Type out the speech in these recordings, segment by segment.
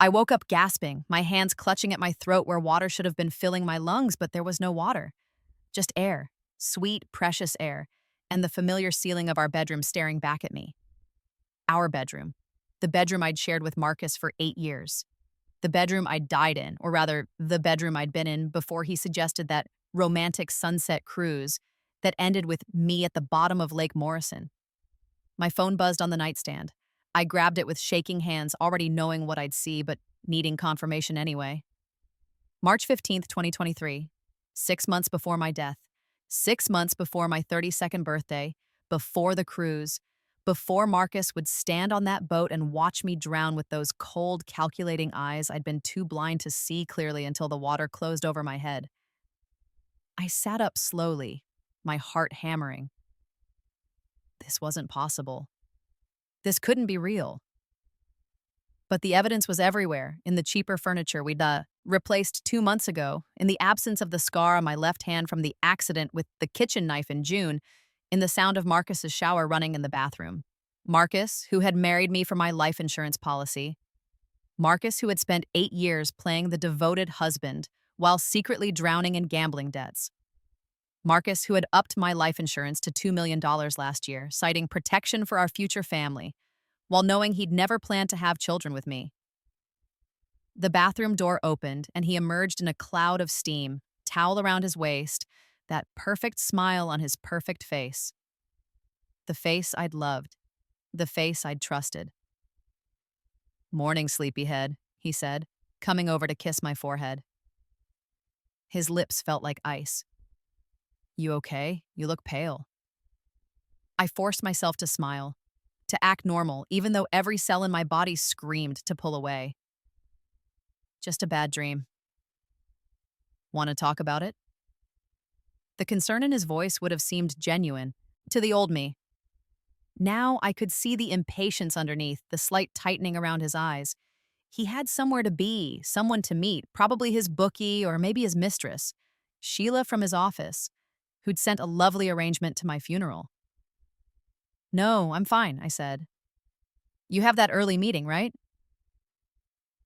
I woke up gasping, my hands clutching at my throat where water should have been filling my lungs, but there was no water. Just air, sweet, precious air, and the familiar ceiling of our bedroom staring back at me. Our bedroom. The bedroom I'd shared with Marcus for 8 years. The bedroom I'd died in, or rather, the bedroom I'd been in before he suggested that romantic sunset cruise that ended with me at the bottom of Lake Morrison. My phone buzzed on the nightstand. I grabbed it with shaking hands, already knowing what I'd see, but needing confirmation anyway. March 15th, 2023. 6 months before my death. 6 months before my 32nd birthday. Before the cruise. Before Marcus would stand on that boat and watch me drown with those cold, calculating eyes I'd been too blind to see clearly until the water closed over my head. I sat up slowly, my heart hammering. This wasn't possible. This couldn't be real. But the evidence was everywhere, in the cheaper furniture we'd replaced 2 months ago, in the absence of the scar on my left hand from the accident with the kitchen knife in June, in the sound of Marcus's shower running in the bathroom. Marcus, who had married me for my life insurance policy. Marcus, who had spent 8 years playing the devoted husband while secretly drowning in gambling debts. Marcus, who had upped my life insurance to $2 million last year, citing protection for our future family, while knowing he'd never planned to have children with me. The bathroom door opened, and he emerged in a cloud of steam, towel around his waist, that perfect smile on his perfect face. The face I'd loved, the face I'd trusted. "Morning, sleepyhead," he said, coming over to kiss my forehead. His lips felt like ice. "You okay? You look pale." I forced myself to smile, to act normal, even though every cell in my body screamed to pull away. "Just a bad dream." "Want to talk about it?" The concern in his voice would have seemed genuine to the old me. Now I could see the impatience underneath, the slight tightening around his eyes. He had somewhere to be, someone to meet, probably his bookie or maybe his mistress, Sheila from his office, who'd sent a lovely arrangement to my funeral. "No, I'm fine," I said. "You have that early meeting, right?"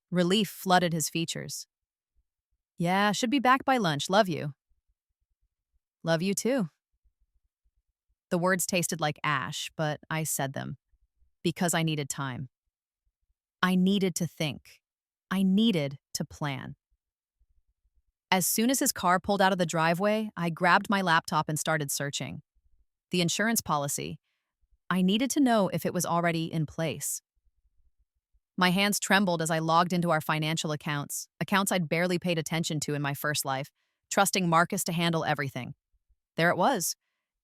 Relief flooded his features. "Yeah, should be back by lunch. Love you." "Love you too." The words tasted like ash, but I said them. Because I needed time. I needed to think. I needed to plan. As soon as his car pulled out of the driveway, I grabbed my laptop and started searching. The insurance policy. I needed to know if it was already in place. My hands trembled as I logged into our financial accounts I'd barely paid attention to in my first life, trusting Marcus to handle everything. There it was,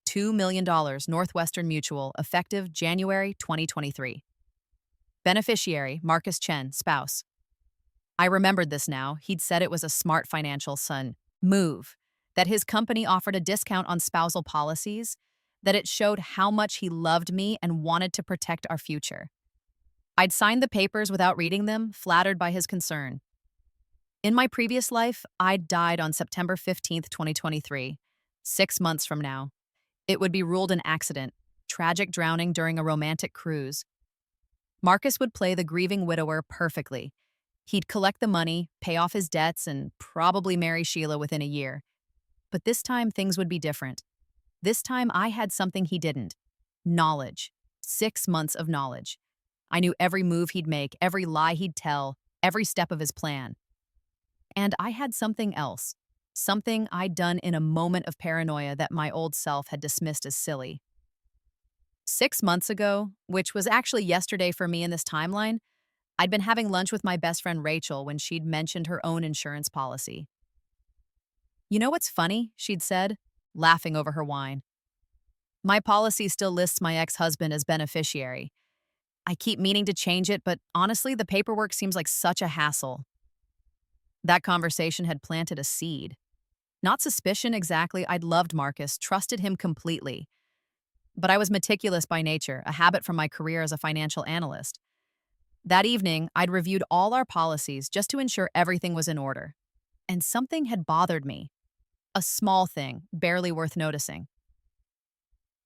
$2 million, Northwestern Mutual, effective January 2023. Beneficiary, Marcus Chen, spouse. I remembered this now. He'd said it was a smart financial move, that his company offered a discount on spousal policies, that it showed how much he loved me and wanted to protect our future. I'd signed the papers without reading them, flattered by his concern. In my previous life, I'd died on September 15th, 2023, 6 months from now. It would be ruled an accident, tragic drowning during a romantic cruise. Marcus would play the grieving widower perfectly. He'd collect the money, pay off his debts, and probably marry Sheila within a year. But this time, things would be different. This time, I had something he didn't. Knowledge. 6 months of knowledge. I knew every move he'd make, every lie he'd tell, every step of his plan. And I had something else. Something I'd done in a moment of paranoia that my old self had dismissed as silly. 6 months ago, which was actually yesterday for me in this timeline, I'd been having lunch with my best friend Rachel when she'd mentioned her own insurance policy. "You know what's funny?" she'd said, laughing over her wine. "My policy still lists my ex-husband as beneficiary. I keep meaning to change it, but honestly, the paperwork seems like such a hassle." That conversation had planted a seed. Not suspicion exactly, I'd loved Marcus, trusted him completely. But I was meticulous by nature, a habit from my career as a financial analyst. That evening, I'd reviewed all our policies just to ensure everything was in order. And something had bothered me. A small thing, barely worth noticing.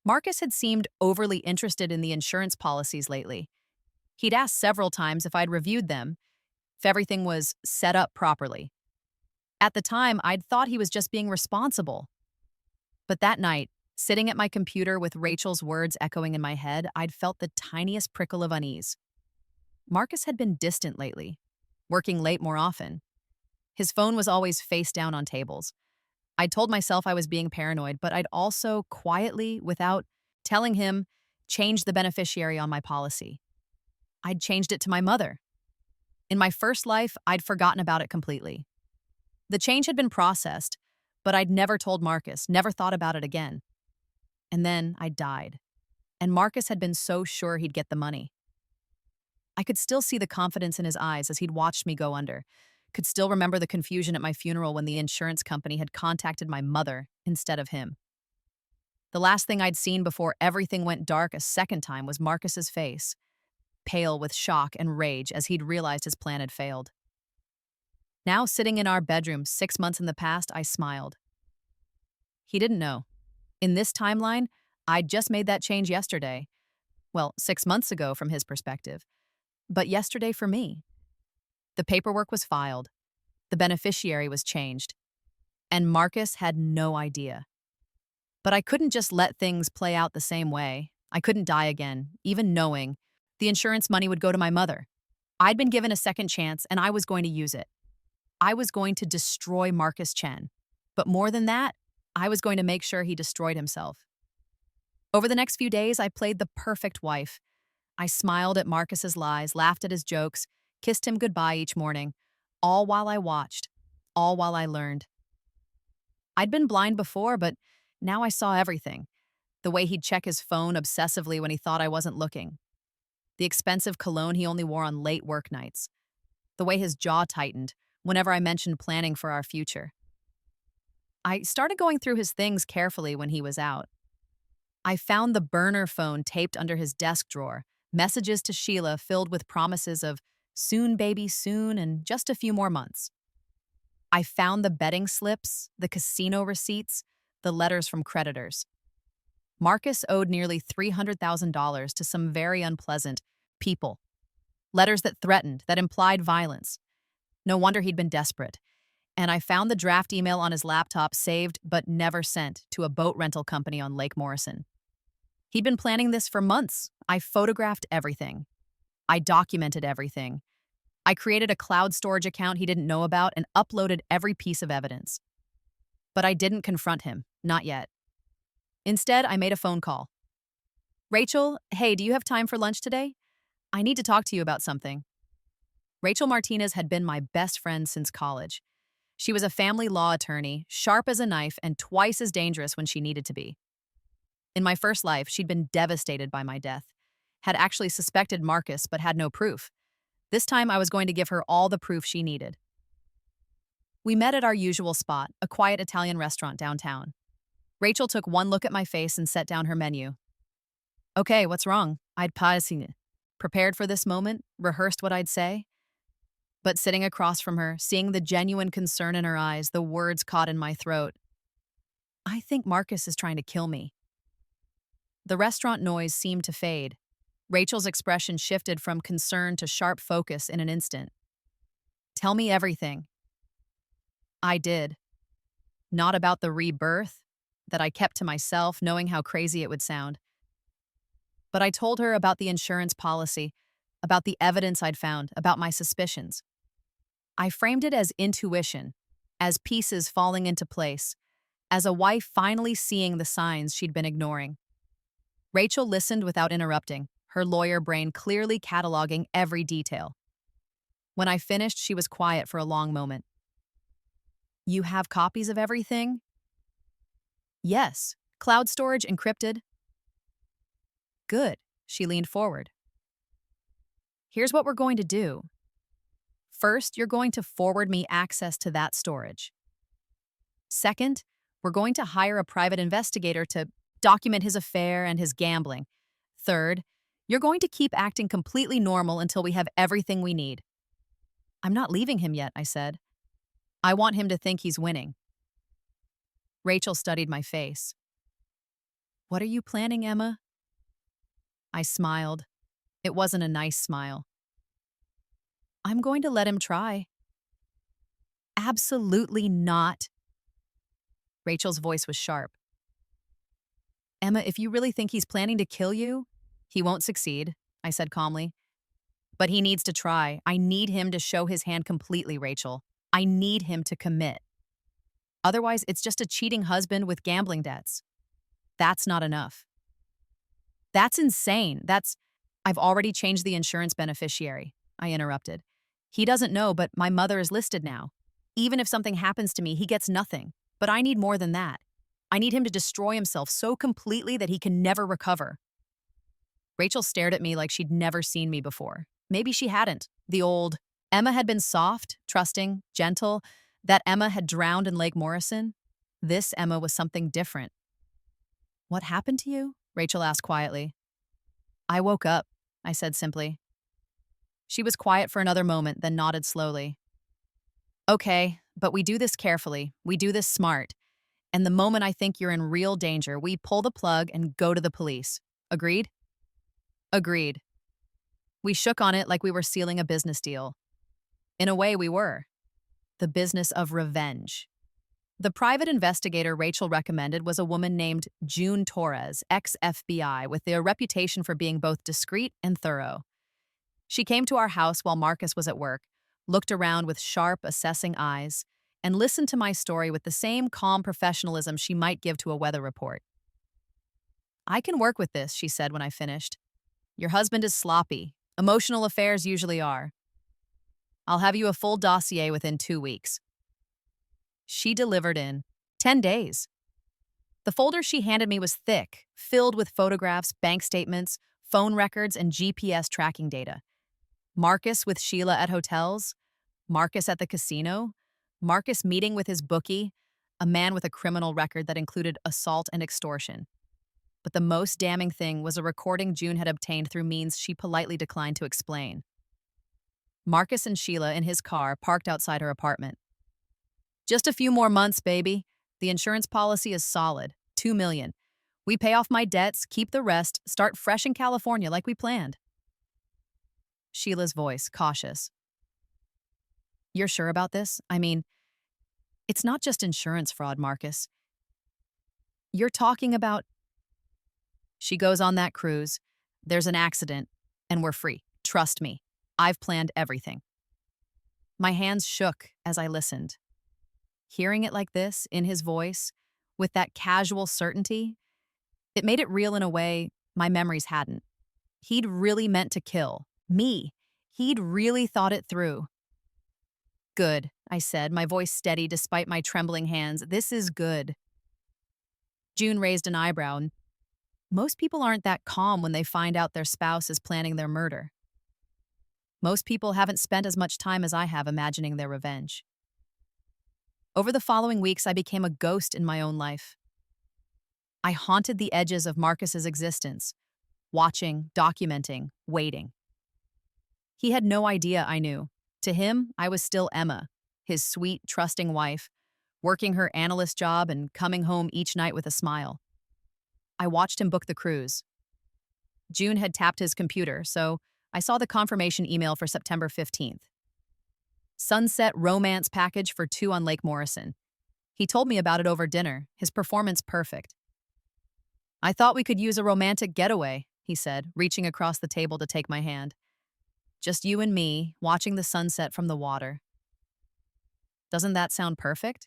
Marcus had seemed overly interested in the insurance policies lately. He'd asked several times if I'd reviewed them. if everything was set up properly. At the time, I'd thought he was just being responsible. But that night, sitting at my computer with Rachel's words echoing in my head, I'd felt the tiniest prickle of unease. Marcus had been distant lately, working late more often. His phone was always face down on tables. I'd told myself I was being paranoid, but I'd also quietly, without telling him, changed the beneficiary on my policy. I'd changed it to my mother. In my first life, I'd forgotten about it completely. The change had been processed, but I'd never told Marcus, never thought about it again. And then I died. And Marcus had been so sure he'd get the money. I could still see the confidence in his eyes as he'd watched me go under. Could still remember the confusion at my funeral when the insurance company had contacted my mother instead of him. The last thing I'd seen before everything went dark a second time was Marcus's face, pale with shock and rage as he'd realized his plan had failed. Now, sitting in our bedroom 6 months in the past, I smiled. He didn't know. In this timeline, I'd just made that change yesterday. Well, 6 months ago from his perspective. But yesterday for me. The paperwork was filed. The beneficiary was changed. And Marcus had no idea. But I couldn't just let things play out the same way. I couldn't die again, even knowing the insurance money would go to my mother. I'd been given a second chance, and I was going to use it. I was going to destroy Marcus Chen. But more than that, I was going to make sure he destroyed himself. Over the next few days, I played the perfect wife. I smiled at Marcus's lies, laughed at his jokes, kissed him goodbye each morning, all while I watched, all while I learned. I'd been blind before, but now I saw everything. The way he'd check his phone obsessively when he thought I wasn't looking. The expensive cologne he only wore on late work nights. The way his jaw tightened whenever I mentioned planning for our future. I started going through his things carefully when he was out. I found the burner phone taped under his desk drawer, messages to Sheila filled with promises of soon, baby, soon, and just a few more months. I found the betting slips, the casino receipts, the letters from creditors. Marcus owed nearly $300,000 to some very unpleasant people. Letters that threatened, that implied violence. No wonder he'd been desperate. And I found the draft email on his laptop saved but never sent to a boat rental company on Lake Morrison. He'd been planning this for months. I photographed everything. I documented everything. I created a cloud storage account he didn't know about and uploaded every piece of evidence. But I didn't confront him, not yet. Instead, I made a phone call. Rachel, hey, do you have time for lunch today? I need to talk to you about something. Rachel Martinez had been my best friend since college. She was a family law attorney, sharp as a knife and twice as dangerous when she needed to be. In my first life, she'd been devastated by my death, had actually suspected Marcus but had no proof. This time, I was going to give her all the proof she needed. We met at our usual spot, a quiet Italian restaurant downtown. Rachel took one look at my face and set down her menu. Okay, what's wrong? I'd prepared for this moment, rehearsed what I'd say. But sitting across from her, seeing the genuine concern in her eyes, the words caught in my throat. I think Marcus is trying to kill me. The restaurant noise seemed to fade. Rachel's expression shifted from concern to sharp focus in an instant. Tell me everything. I did. Not about the rebirth, that I kept to myself, knowing how crazy it would sound. But I told her about the insurance policy, about the evidence I'd found, about my suspicions. I framed it as intuition, as pieces falling into place, as a wife finally seeing the signs she'd been ignoring. Rachel listened without interrupting, her lawyer brain clearly cataloging every detail. When I finished, she was quiet for a long moment. You have copies of everything? Yes, cloud storage encrypted. Good, she leaned forward. Here's what we're going to do. First, you're going to forward me access to that storage. Second, we're going to hire a private investigator to document his affair and his gambling. Third, you're going to keep acting completely normal until we have everything we need. I'm not leaving him yet, I said. I want him to think he's winning. Rachel studied my face. What are you planning, Emma? I smiled. It wasn't a nice smile. I'm going to let him try. Absolutely not. Rachel's voice was sharp. Emma, if you really think he's planning to kill you, he won't succeed, I said calmly. But he needs to try. I need him to show his hand completely, Rachel. I need him to commit. Otherwise, it's just a cheating husband with gambling debts. That's not enough. That's insane. I've already changed the insurance beneficiary, I interrupted. He doesn't know, but my mother is listed now. Even if something happens to me, he gets nothing. But I need more than that. I need him to destroy himself so completely that he can never recover. Rachel stared at me like she'd never seen me before. Maybe she hadn't. The old Emma had been soft, trusting, gentle. That Emma had drowned in Lake Morrison. This Emma was something different. What happened to you? Rachel asked quietly. I woke up, I said simply. She was quiet for another moment, then nodded slowly. Okay, but we do this carefully. We do this smart. And the moment I think you're in real danger, we pull the plug and go to the police. Agreed? Agreed. We shook on it like we were sealing a business deal. In a way, we were. The business of revenge. The private investigator Rachel recommended was a woman named June Torres, ex-FBI, with a reputation for being both discreet and thorough. She came to our house while Marcus was at work, looked around with sharp, assessing eyes, and listened to my story with the same calm professionalism she might give to a weather report. I can work with this, she said when I finished. Your husband is sloppy. Emotional affairs usually are. I'll have you a full dossier within 2 weeks. She delivered in 10 days. The folder she handed me was thick, filled with photographs, bank statements, phone records, and GPS tracking data. Marcus with Sheila at hotels, Marcus at the casino, Marcus meeting with his bookie, a man with a criminal record that included assault and extortion. But the most damning thing was a recording June had obtained through means she politely declined to explain. Marcus and Sheila in his car parked outside her apartment. Just a few more months, baby. The insurance policy is solid, $2 million. We pay off my debts, keep the rest, start fresh in California like we planned. Sheila's voice, cautious. You're sure about this? I mean, it's not just insurance fraud, Marcus. You're talking about... She goes on that cruise. There's an accident, and we're free. Trust me. I've planned everything. My hands shook as I listened. Hearing it like this, in his voice, with that casual certainty, it made it real in a way my memories hadn't. He'd really meant to kill me. He'd really thought it through. Good, I said, my voice steady despite my trembling hands. This is good. June raised an eyebrow. Most people aren't that calm when they find out their spouse is planning their murder. Most people haven't spent as much time as I have imagining their revenge. Over the following weeks, I became a ghost in my own life. I haunted the edges of Marcus's existence, watching, documenting, waiting. He had no idea I knew. To him, I was still Emma, his sweet, trusting wife, working her analyst job and coming home each night with a smile. I watched him book the cruise. June had tapped his computer, so I saw the confirmation email for September 15th. Sunset romance package for 2 on Lake Morrison. He told me about it over dinner, his performance perfect. I thought we could use a romantic getaway, he said, reaching across the table to take my hand. Just you and me, watching the sunset from the water. Doesn't that sound perfect?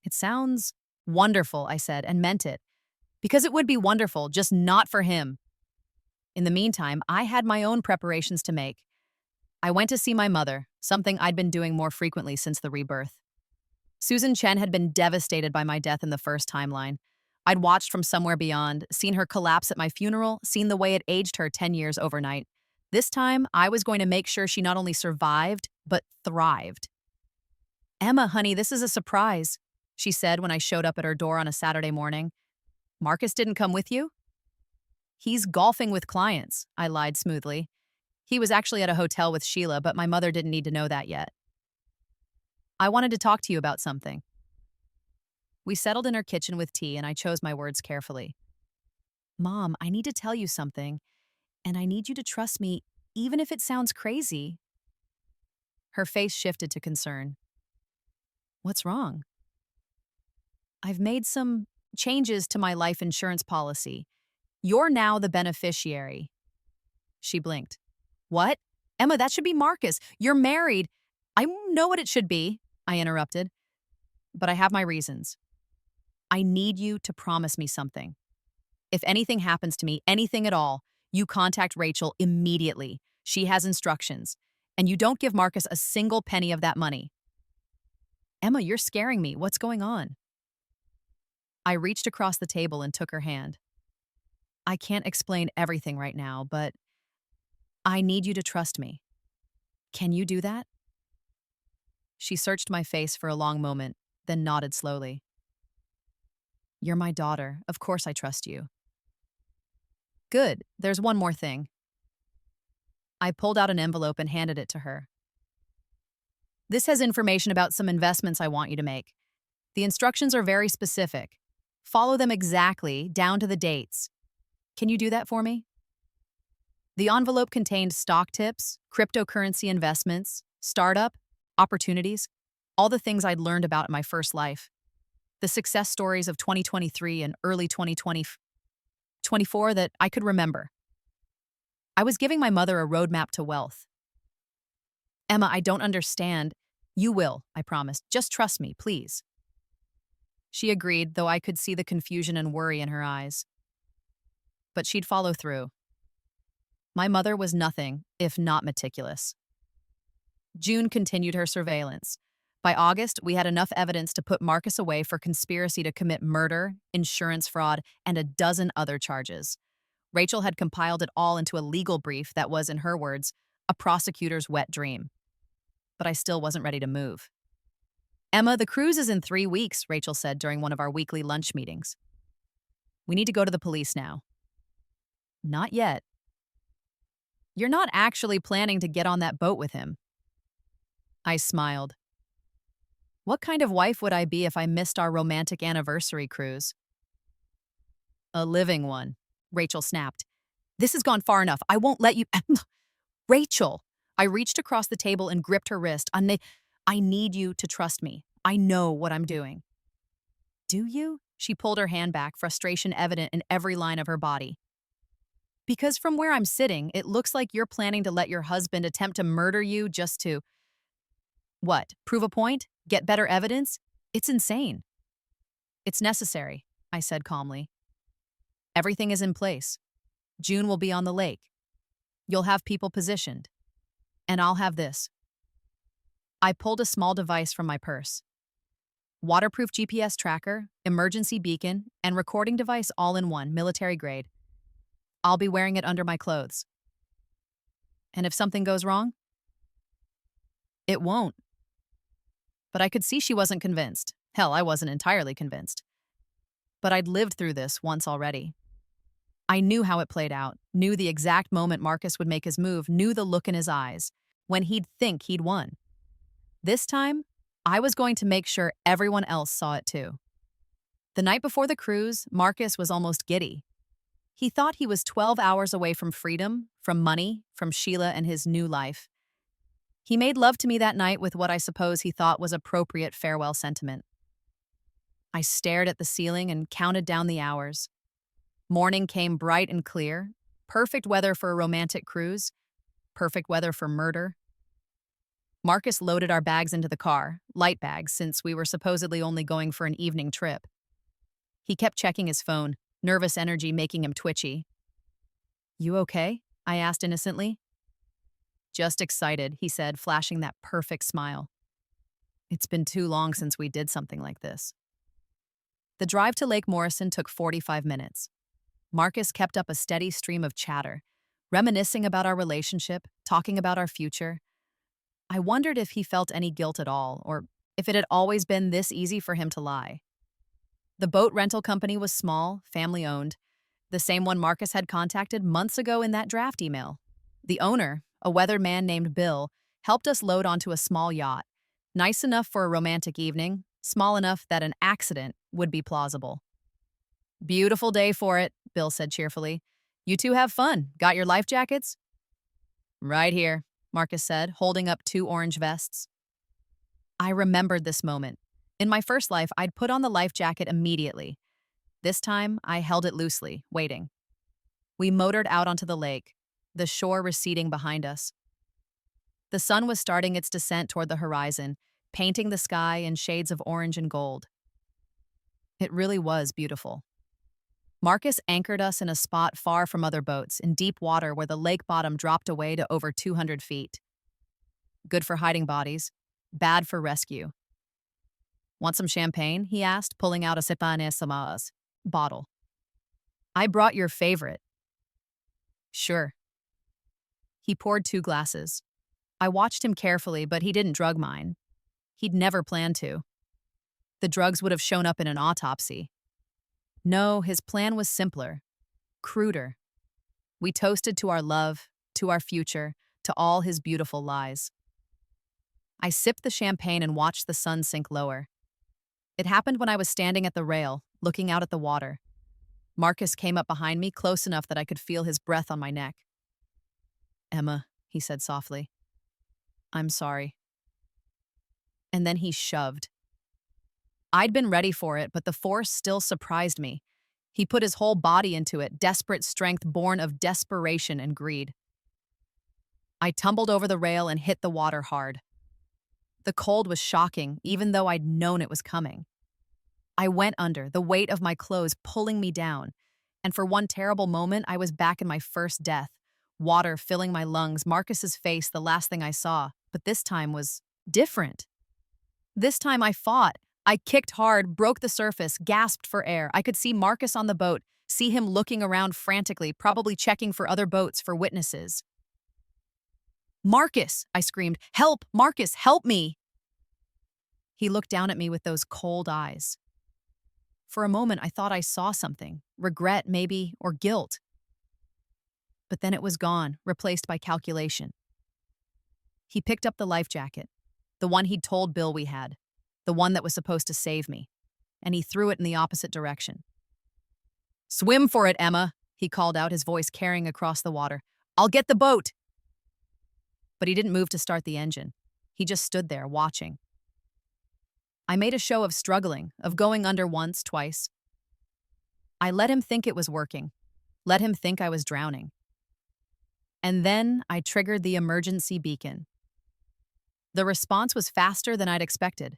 It sounds wonderful, I said, and meant it. Because it would be wonderful, just not for him. In the meantime, I had my own preparations to make. I went to see my mother, something I'd been doing more frequently since the rebirth. Susan Chen had been devastated by my death in the first timeline. I'd watched from somewhere beyond, seen her collapse at my funeral, seen the way it aged her 10 years overnight. This time, I was going to make sure she not only survived, but thrived. Emma, honey, this is a surprise, she said when I showed up at her door on a Saturday morning. Marcus didn't come with you? He's golfing with clients, I lied smoothly. He was actually at a hotel with Sheila, but my mother didn't need to know that yet. I wanted to talk to you about something. We settled in her kitchen with tea, and I chose my words carefully. Mom, I need to tell you something, and I need you to trust me, even if it sounds crazy. Her face shifted to concern. What's wrong? I've made some changes to my life insurance policy. You're now the beneficiary. She blinked. What? Emma, that should be Marcus. You're married. I know what it should be, I interrupted. But I have my reasons. I need you to promise me something. If anything happens to me, anything at all, you contact Rachel immediately. She has instructions. And you don't give Marcus a single penny of that money. Emma, you're scaring me. What's going on? I reached across the table and took her hand. I can't explain everything right now, but I need you to trust me. Can you do that? She searched my face for a long moment, then nodded slowly. You're my daughter. Of course I trust you. Good. There's one more thing. I pulled out an envelope and handed it to her. This has information about some investments I want you to make. The instructions are very specific. Follow them exactly, down to the dates. Can you do that for me? The envelope contained stock tips, cryptocurrency investments, startup, opportunities, all the things I'd learned about in my first life. The success stories of 2023 and early 2024 that I could remember. I was giving my mother a roadmap to wealth. Emma, I don't understand. You will, I promised. Just trust me, please. She agreed, though I could see the confusion and worry in her eyes. But she'd follow through. My mother was nothing if not meticulous. June continued her surveillance. By August, we had enough evidence to put Marcus away for conspiracy to commit murder, insurance fraud, and a dozen other charges. Rachel had compiled it all into a legal brief that was, in her words, a prosecutor's wet dream. But I still wasn't ready to move. Emma, the cruise is in 3 weeks, Rachel said during one of our weekly lunch meetings. We need to go to the police now. Not yet. You're not actually planning to get on that boat with him. I smiled. What kind of wife would I be if I missed our romantic anniversary cruise? A living one, Rachel snapped. This has gone far enough. I won't let you... Rachel! I reached across the table and gripped her wrist. I need you to trust me. I know what I'm doing. Do you? She pulled her hand back, frustration evident in every line of her body. Because from where I'm sitting, it looks like you're planning to let your husband attempt to murder you just to... What? Prove a point? Get better evidence? It's insane. It's necessary, I said calmly. Everything is in place. June will be on the lake. You'll have people positioned. And I'll have this. I pulled a small device from my purse. Waterproof GPS tracker, emergency beacon, and recording device all in one, military grade. I'll be wearing it under my clothes. And if something goes wrong? It won't. But I could see she wasn't convinced. Hell, I wasn't entirely convinced. But I'd lived through this once already. I knew how it played out, knew the exact moment Marcus would make his move, knew the look in his eyes, when he'd think he'd won. This time, I was going to make sure everyone else saw it too. The night before the cruise, Marcus was almost giddy. He thought he was 12 hours away from freedom, from money, from Sheila and his new life. He made love to me that night with what I suppose he thought was appropriate farewell sentiment. I stared at the ceiling and counted down the hours. Morning came bright and clear, perfect weather for a romantic cruise, perfect weather for murder. Marcus loaded our bags into the car, light bags since we were supposedly only going for an evening trip. He kept checking his phone, nervous energy making him twitchy. You okay? I asked innocently. Just excited, he said, flashing that perfect smile. It's been too long since we did something like this. The drive to Lake Morrison took 45 minutes. Marcus kept up a steady stream of chatter, reminiscing about our relationship, talking about our future. I wondered if he felt any guilt at all, or if it had always been this easy for him to lie. The boat rental company was small, family-owned, the same one Marcus had contacted months ago in that draft email. The owner, a weathered man named Bill, helped us load onto a small yacht, nice enough for a romantic evening, small enough that an accident would be plausible. Beautiful day for it, Bill said cheerfully. You two have fun. Got your life jackets? Right here. Marcus said, holding up two orange vests. I remembered this moment. In my first life, I'd put on the life jacket immediately. This time, I held it loosely, waiting. We motored out onto the lake, the shore receding behind us. The sun was starting its descent toward the horizon, painting the sky in shades of orange and gold. It really was beautiful. Marcus anchored us in a spot far from other boats, in deep water where the lake bottom dropped away to over 200 feet. Good for hiding bodies, bad for rescue. Want some champagne? He asked, pulling out a Sipanes bottle. I brought your favorite. Sure. He poured two glasses. I watched him carefully, but he didn't drug mine. He'd never planned to. The drugs would have shown up in an autopsy. No, his plan was simpler, cruder. We toasted to our love, to our future, to all his beautiful lies. I sipped the champagne and watched the sun sink lower. It happened when I was standing at the rail, looking out at the water. Marcus came up behind me, close enough that I could feel his breath on my neck. Emma, he said softly. I'm sorry. And then he shoved. I'd been ready for it, but the force still surprised me. He put his whole body into it, desperate strength born of desperation and greed. I tumbled over the rail and hit the water hard. The cold was shocking, even though I'd known it was coming. I went under, the weight of my clothes pulling me down, and for one terrible moment, I was back in my first death. Water filling my lungs, Marcus's face the last thing I saw, but this time was different. This time I fought. I kicked hard, broke the surface, gasped for air. I could see Marcus on the boat, see him looking around frantically, probably checking for other boats for witnesses. Marcus, I screamed. Help, Marcus, help me. He looked down at me with those cold eyes. For a moment, I thought I saw something, regret maybe, or guilt. But then it was gone, replaced by calculation. He picked up the life jacket, the one he'd told Bill we had, the one that was supposed to save me, and he threw it in the opposite direction. Swim for it, Emma, he called out, his voice carrying across the water. I'll get the boat. But he didn't move to start the engine. He just stood there, watching. I made a show of struggling, of going under once, twice. I let him think it was working, let him think I was drowning. And then I triggered the emergency beacon. The response was faster than I'd expected.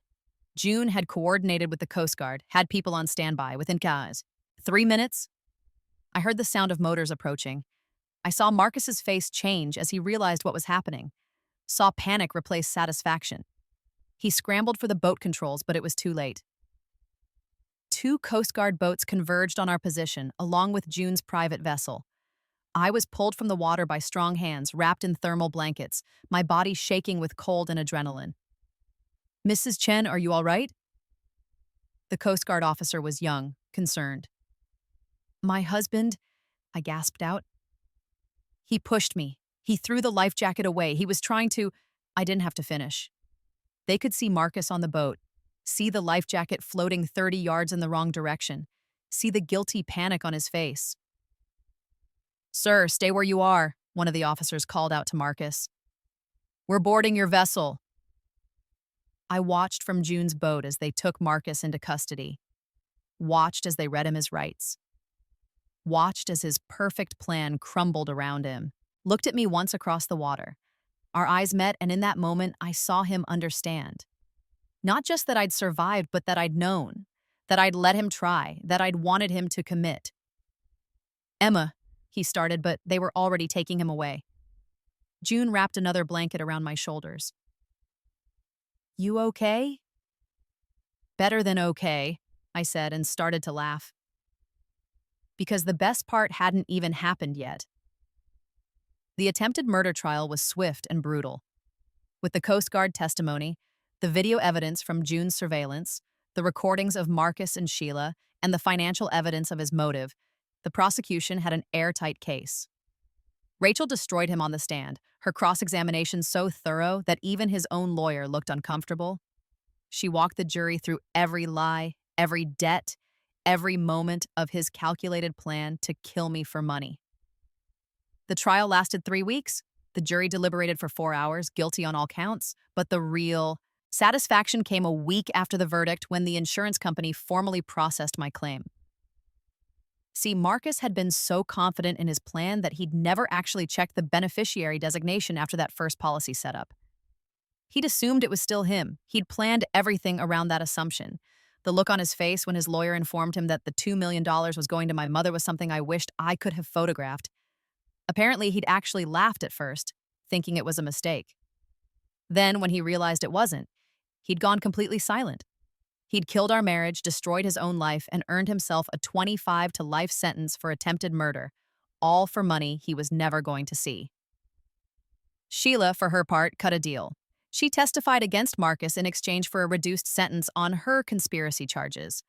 June had coordinated with the Coast Guard, had people on standby within 3 minutes. I heard the sound of motors approaching. I saw Marcus's face change as he realized what was happening. Saw panic replace satisfaction. He scrambled for the boat controls, but it was too late. 2 Coast Guard boats converged on our position, along with June's private vessel. I was pulled from the water by strong hands, wrapped in thermal blankets, my body shaking with cold and adrenaline. Mrs. Chen, are you all right? The Coast Guard officer was young, concerned. My husband, I gasped out. He pushed me. He threw the life jacket away. He was trying to... I didn't have to finish. They could see Marcus on the boat, see the life jacket floating 30 yards in the wrong direction, see the guilty panic on his face. Sir, stay where you are, one of the officers called out to Marcus. We're boarding your vessel. I watched from June's boat as they took Marcus into custody, watched as they read him his rights, watched as his perfect plan crumbled around him, looked at me once across the water. Our eyes met, and in that moment, I saw him understand. Not just that I'd survived, but that I'd known, that I'd let him try, that I'd wanted him to commit. Emma, he started, but they were already taking him away. June wrapped another blanket around my shoulders. You okay? Better than okay, I said and started to laugh. Because the best part hadn't even happened yet. The attempted murder trial was swift and brutal. With the Coast Guard testimony, the video evidence from June's surveillance, the recordings of Marcus and Sheila, and the financial evidence of his motive, the prosecution had an airtight case. Rachel destroyed him on the stand, her cross-examination so thorough that even his own lawyer looked uncomfortable. She walked the jury through every lie, every debt, every moment of his calculated plan to kill me for money. The trial lasted 3 weeks, The jury deliberated for 4 hours, guilty on all counts, but the real satisfaction came a week after the verdict when the insurance company formally processed my claim. See, Marcus had been so confident in his plan that he'd never actually checked the beneficiary designation after that first policy setup. He'd assumed it was still him. He'd planned everything around that assumption. The look on his face when his lawyer informed him that the $2 million was going to my mother was something I wished I could have photographed. Apparently, he'd actually laughed at first, thinking it was a mistake. Then, when he realized it wasn't, he'd gone completely silent. He'd killed our marriage, destroyed his own life, and earned himself a 25 to life sentence for attempted murder, all for money he was never going to see. Sheila, for her part, cut a deal. She testified against Marcus in exchange for a reduced sentence on her conspiracy charges.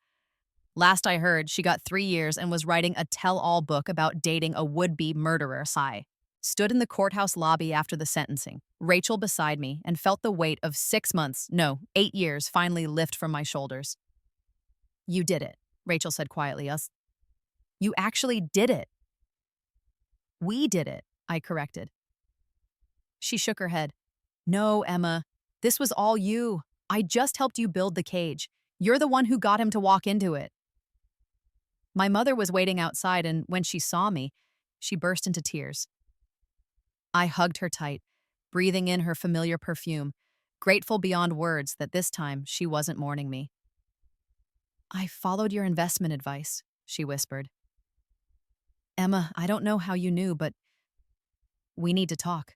Last I heard, she got 3 years and was writing a tell-all book about dating a would-be murderer. I stood in the courthouse lobby after the sentencing, Rachel beside me, and felt the weight of 6 months, no, 8 years, finally lift from my shoulders. "You did it," Rachel said quietly. "You actually did it." "We did it," I corrected. She shook her head. "No, Emma, this was all you. I just helped you build the cage. You're the one who got him to walk into it." My mother was waiting outside, and when she saw me, she burst into tears. I hugged her tight, breathing in her familiar perfume, grateful beyond words that this time she wasn't mourning me. "I followed your investment advice," she whispered. "Emma, I don't know how you knew, but we need to talk."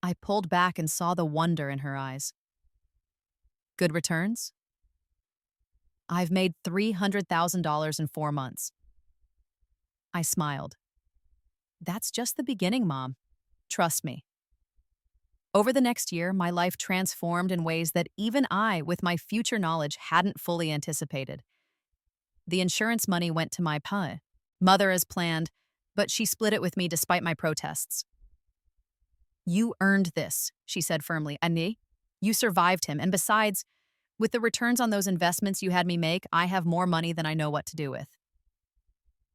I pulled back and saw the wonder in her eyes. "Good returns?" "I've made $300,000 in 4 months." I smiled. "That's just the beginning, Mom. Trust me." Over the next year, my life transformed in ways that even I, with my future knowledge, hadn't fully anticipated. The insurance money went to my mother as planned, but she split it with me despite my protests. "You earned this," she said firmly. "And you survived him. And besides, with the returns on those investments you had me make, I have more money than I know what to do with."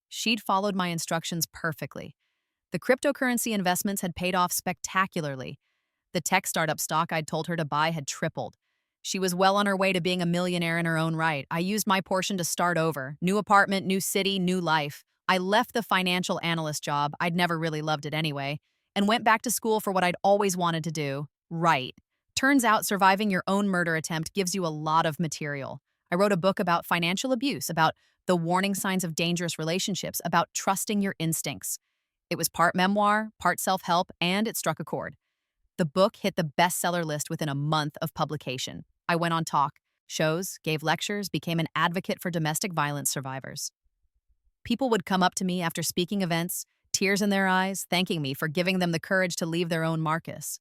She'd followed my instructions perfectly. The cryptocurrency investments had paid off spectacularly. The tech startup stock I'd told her to buy had tripled. She was well on her way to being a millionaire in her own right. I used my portion to start over. New apartment, new city, new life. I left the financial analyst job, I'd never really loved it anyway, and went back to school for what I'd always wanted to do, write. Turns out surviving your own murder attempt gives you a lot of material. I wrote a book about financial abuse, about the warning signs of dangerous relationships, about trusting your instincts. It was part memoir, part self-help, and it struck a chord. The book hit the bestseller list within a month of publication. I went on talk shows, gave lectures, became an advocate for domestic violence survivors. People would come up to me after speaking events, tears in their eyes, thanking me for giving them the courage to leave their own Marcus.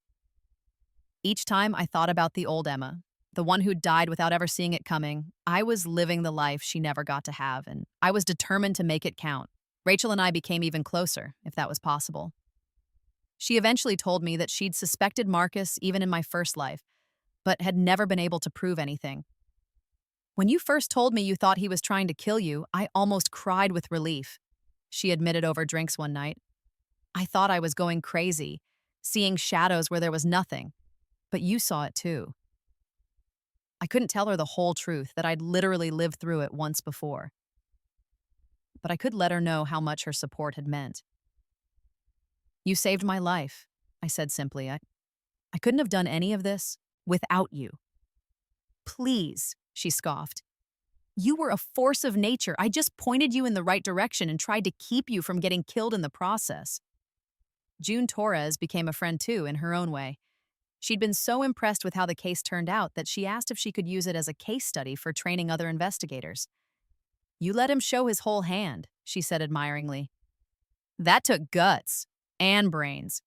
Each time I thought about the old Emma, the one who died without ever seeing it coming, I was living the life she never got to have, and I was determined to make it count. Rachel and I became even closer, if that was possible. She eventually told me that she'd suspected Marcus even in my first life, but had never been able to prove anything. "When you first told me you thought he was trying to kill you, I almost cried with relief," she admitted over drinks one night. "I thought I was going crazy, seeing shadows where there was nothing, but you saw it too." I couldn't tell her the whole truth, that I'd literally lived through it once before. But I could let her know how much her support had meant. "You saved my life," I said simply. I couldn't have done any of this without you." "Please," she scoffed. "You were a force of nature. I just pointed you in the right direction and tried to keep you from getting killed in the process." June Torres became a friend too, in her own way. She'd been so impressed with how the case turned out that she asked if she could use it as a case study for training other investigators. "You let him show his whole hand," she said admiringly. "That took guts and brains.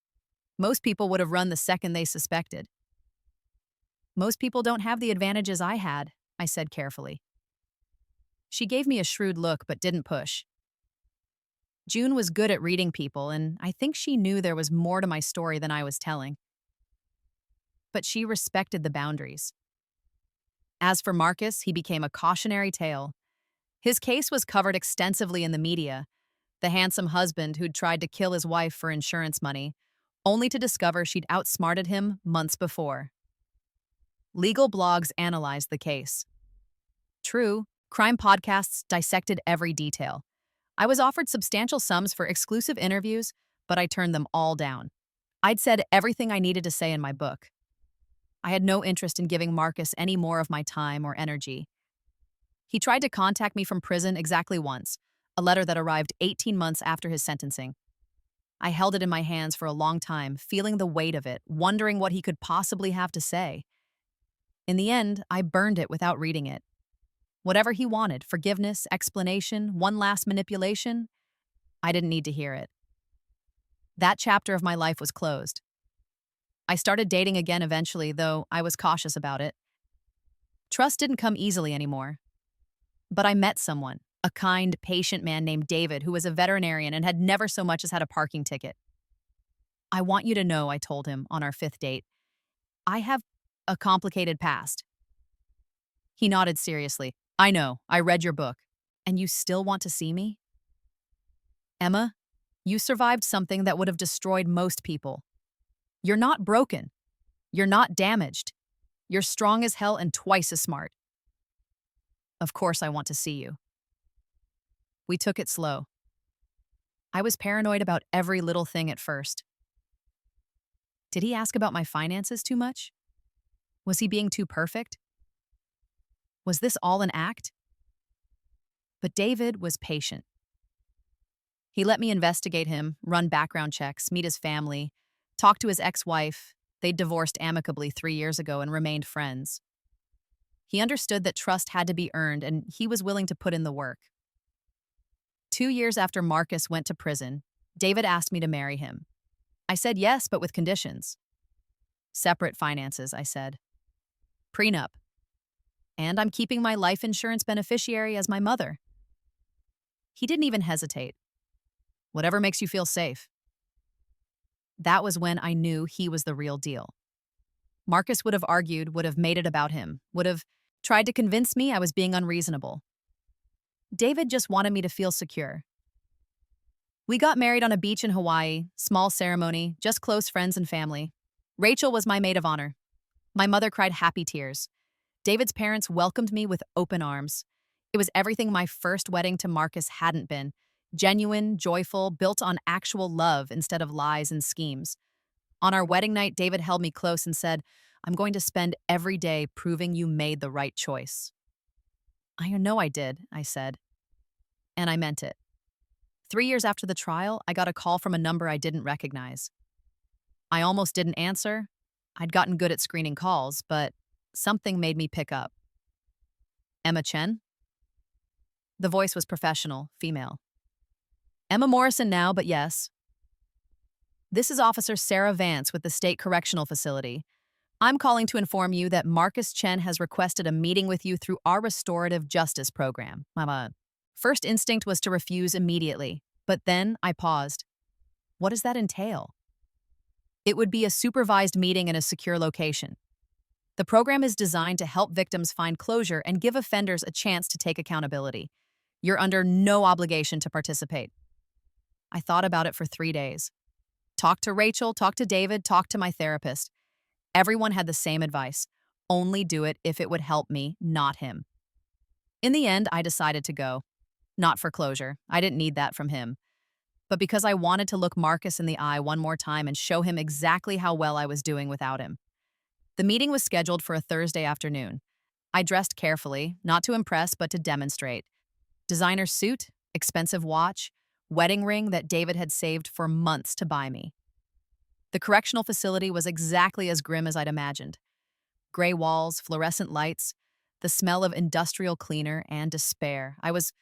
Most people would have run the second they suspected." "Most people don't have the advantages I had," I said carefully. She gave me a shrewd look but didn't push. June was good at reading people, and I think she knew there was more to my story than I was telling. But she respected the boundaries. As for Marcus, he became a cautionary tale. His case was covered extensively in the media. The handsome husband who'd tried to kill his wife for insurance money, only to discover she'd outsmarted him months before. Legal blogs analyzed the case. True, crime podcasts dissected every detail. I was offered substantial sums for exclusive interviews, but I turned them all down. I'd said everything I needed to say in my book. I had no interest in giving Marcus any more of my time or energy. He tried to contact me from prison exactly once, a letter that arrived 18 months after his sentencing. I held it in my hands for a long time, feeling the weight of it, wondering what he could possibly have to say. In the end, I burned it without reading it. Whatever he wanted, forgiveness, explanation, one last manipulation, I didn't need to hear it. That chapter of my life was closed. I started dating again eventually, though I was cautious about it. Trust didn't come easily anymore. But I met someone, a kind, patient man named David who was a veterinarian and had never so much as had a parking ticket. I want you to know, I told him on our 5th date, I have a complicated past. He nodded seriously. I know, I read your book. And you still want to see me? Emma, you survived something that would have destroyed most people. You're not broken. You're not damaged. You're strong as hell and twice as smart. Of course I want to see you. We took it slow. I was paranoid about every little thing at first. Did he ask about my finances too much? Was he being too perfect? Was this all an act? But David was patient. He let me investigate him, run background checks, meet his family, talk to his ex-wife. They'd divorced amicably 3 years ago and remained friends. He understood that trust had to be earned, and he was willing to put in the work. 2 years after Marcus went to prison, David asked me to marry him. I said yes, but with conditions. Separate finances, I said. Prenup. And I'm keeping my life insurance beneficiary as my mother. He didn't even hesitate. Whatever makes you feel safe. That was when I knew he was the real deal. Marcus would have argued, would have made it about him, would have tried to convince me I was being unreasonable. David just wanted me to feel secure. We got married on a beach in Hawaii, small ceremony, just close friends and family. Rachel was my maid of honor. My mother cried happy tears. David's parents welcomed me with open arms. It was everything my first wedding to Marcus hadn't been. Genuine, joyful, built on actual love instead of lies and schemes. On our wedding night, David held me close and said, I'm going to spend every day proving you made the right choice. I know I did, I said. And I meant it. 3 years after the trial, I got a call from a number I didn't recognize. I almost didn't answer. I'd gotten good at screening calls, but something made me pick up. Emma Chen? The voice was professional, female. Emma Morrison now, but yes. This is Officer Sarah Vance with the State Correctional Facility. I'm calling to inform you that Marcus Chen has requested a meeting with you through our restorative justice program. My first instinct was to refuse immediately, but then I paused. What does that entail? It would be a supervised meeting in a secure location. The program is designed to help victims find closure and give offenders a chance to take accountability. You're under no obligation to participate. I thought about it for 3 days. Talked to Rachel, talked to David, talked to my therapist. Everyone had the same advice. Only do it if it would help me, not him. In the end, I decided to go. Not for closure. I didn't need that from him. But because I wanted to look Marcus in the eye one more time and show him exactly how well I was doing without him. The meeting was scheduled for a Thursday afternoon. I dressed carefully, not to impress, but to demonstrate. Designer suit, expensive watch, wedding ring that David had saved for months to buy me. The correctional facility was exactly as grim as I'd imagined. Gray walls, fluorescent lights, the smell of industrial cleaner, and despair. I was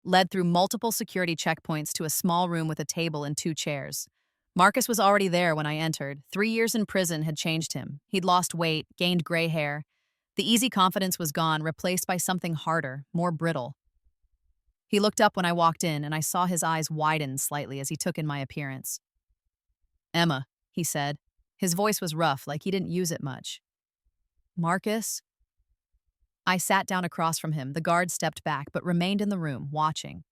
led through multiple security checkpoints to a small room with a table and 2 chairs. Marcus was already there when I entered. 3 years in prison had changed him. He'd lost weight, gained gray hair. The easy confidence was gone, replaced by something harder, more brittle. He looked up when I walked in, and I saw his eyes widen slightly as he took in my appearance. Emma, he said. His voice was rough, like he didn't use it much. Marcus? I sat down across from him. The guard stepped back, but remained in the room, watching.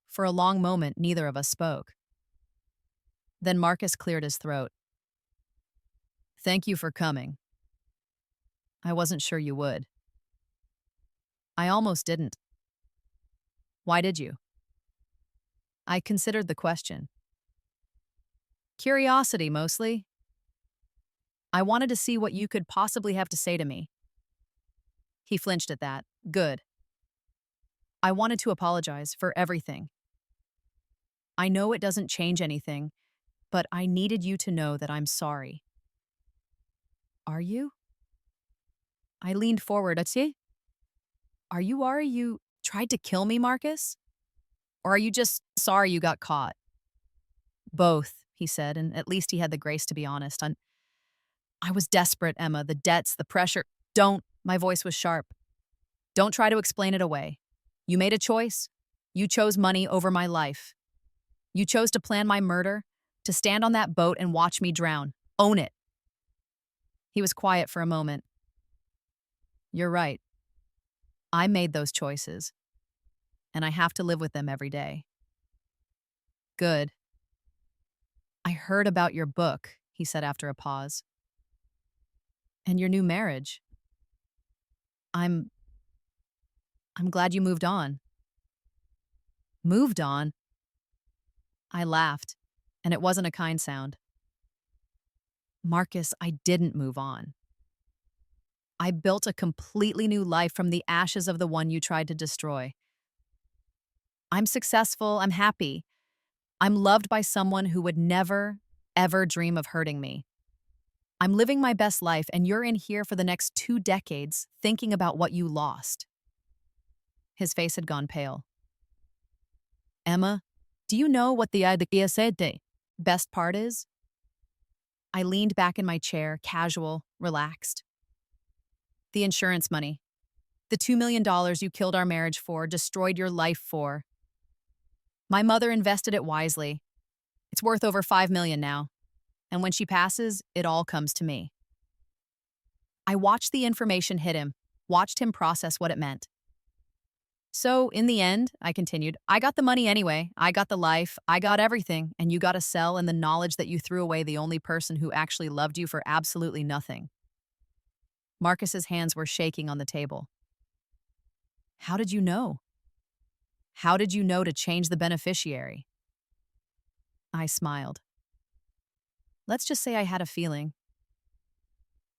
For a long moment, neither of us spoke. Then Marcus cleared his throat. Thank you for coming. I wasn't sure you would. I almost didn't. Why did you? I considered the question. Curiosity, mostly. I wanted to see what you could possibly have to say to me. He flinched at that. Good. I wanted to apologize for everything. I know it doesn't change anything, but I needed you to know that I'm sorry. Are you? I leaned forward. See? Are you worried you tried to kill me, Marcus? Or are you just sorry you got caught? Both, he said, and at least he had the grace to be honest. I was desperate, Emma. The debts, the pressure. Don't. My voice was sharp. Don't try to explain it away. You made a choice. You chose money over my life. You chose to plan my murder, to stand on that boat and watch me drown. Own it. He was quiet for a moment. You're right. I made those choices, and I have to live with them every day. Good. I heard about your book, he said after a pause. And your new marriage. I'm glad you moved on. Moved on? I laughed, and it wasn't a kind sound. Marcus, I didn't move on. I built a completely new life from the ashes of the one you tried to destroy. I'm successful, I'm happy. I'm loved by someone who would never, ever dream of hurting me. I'm living my best life, and you're in here for the next 2 decades thinking about what you lost. His face had gone pale. Emma, do you know what the best part is? I leaned back in my chair, casual, relaxed. The insurance money. The $2 million you killed our marriage for, destroyed your life for. My mother invested it wisely. It's worth over $5 million now. And when she passes, it all comes to me. I watched the information hit him, watched him process what it meant. So, in the end, I continued, I got the money anyway. I got the life. I got everything. And you got a cell and the knowledge that you threw away the only person who actually loved you for absolutely nothing. Marcus's hands were shaking on the table. How did you know? How did you know to change the beneficiary? I smiled. Let's just say I had a feeling.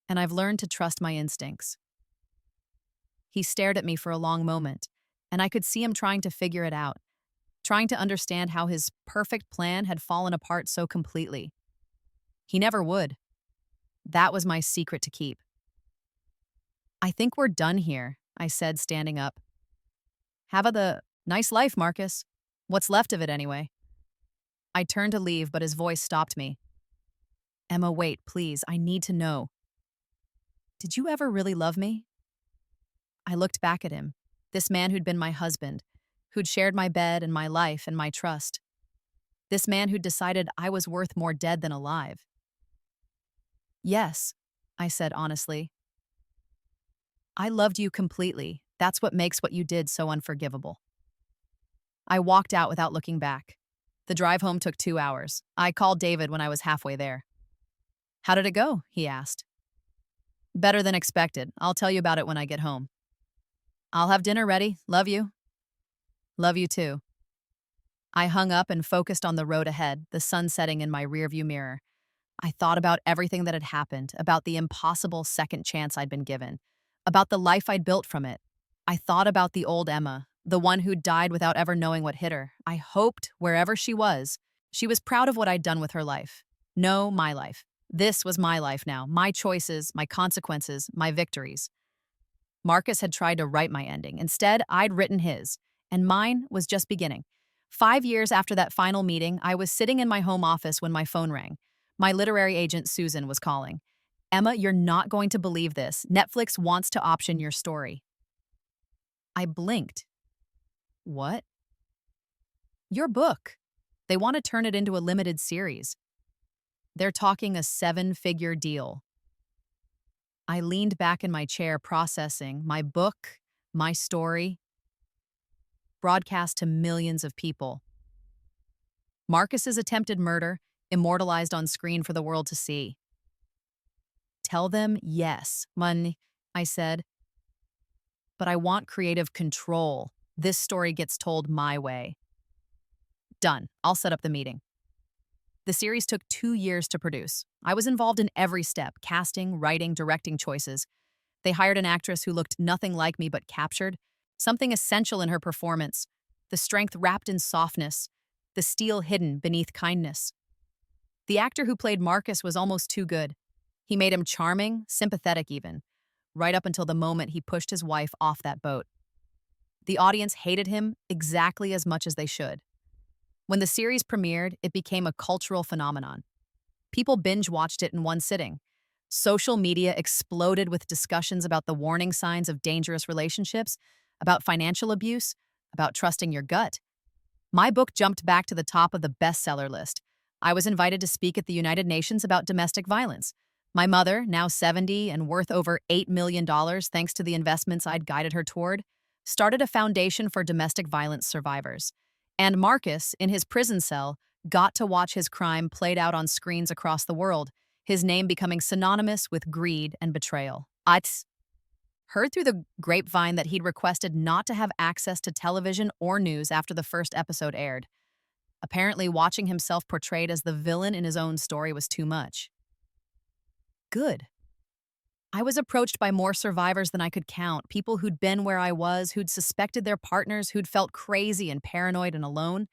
And I've learned to trust my instincts. He stared at me for a long moment, and I could see him trying to figure it out, trying to understand how his perfect plan had fallen apart so completely. He never would. That was my secret to keep. I think we're done here, I said, standing up. Have a nice life, Marcus. What's left of it, anyway. I turned to leave, but his voice stopped me. Emma, wait, please. I need to know. Did you ever really love me? I looked back at him, this man who'd been my husband, who'd shared my bed and my life and my trust. This man who'd decided I was worth more dead than alive. Yes, I said honestly. I loved you completely. That's what makes what you did so unforgivable. I walked out without looking back. The drive home took 2 hours. I called David when I was halfway there. How did it go? He asked. Better than expected. I'll tell you about it when I get home. I'll have dinner ready. Love you. Love you too. I hung up and focused on the road ahead, the sun setting in my rearview mirror. I thought about everything that had happened, about the impossible second chance I'd been given, about the life I'd built from it. I thought about the old Emma, the one who'd died without ever knowing what hit her. I hoped, wherever she was proud of what I'd done with her life. No, my life. This was my life now, my choices, my consequences, my victories. Marcus had tried to write my ending. Instead, I'd written his, and mine was just beginning. 5 years after that final meeting, I was sitting in my home office when my phone rang. My literary agent, Susan, was calling. Emma, you're not going to believe this. Netflix wants to option your story. I blinked. What? Your book. They want to turn it into a limited series. They're talking a 7-figure deal. I leaned back in my chair, processing my book, my story, broadcast to millions of people. Marcus's attempted murder, immortalized on screen for the world to see. Tell them yes, I said, but I want creative control. This story gets told my way. Done. I'll set up the meeting. The series took 2 years to produce. I was involved in every step: casting, writing, directing choices. They hired an actress who looked nothing like me but captured something essential in her performance: the strength wrapped in softness, the steel hidden beneath kindness. The actor who played Marcus was almost too good. He made him charming, sympathetic even, right up until the moment he pushed his wife off that boat. The audience hated him exactly as much as they should. When the series premiered, it became a cultural phenomenon. People binge-watched it in one sitting. Social media exploded with discussions about the warning signs of dangerous relationships, about financial abuse, about trusting your gut. My book jumped back to the top of the bestseller list. I was invited to speak at the United Nations about domestic violence. My mother, now 70 and worth over $8 million thanks to the investments I'd guided her toward, started a foundation for domestic violence survivors. And Marcus, in his prison cell, got to watch his crime played out on screens across the world, his name becoming synonymous with greed and betrayal. I'd heard through the grapevine that he'd requested not to have access to television or news after the first episode aired. Apparently, watching himself portrayed as the villain in his own story was too much. Good. I was approached by more survivors than I could count, people who'd been where I was, who'd suspected their partners, who'd felt crazy and paranoid and alone.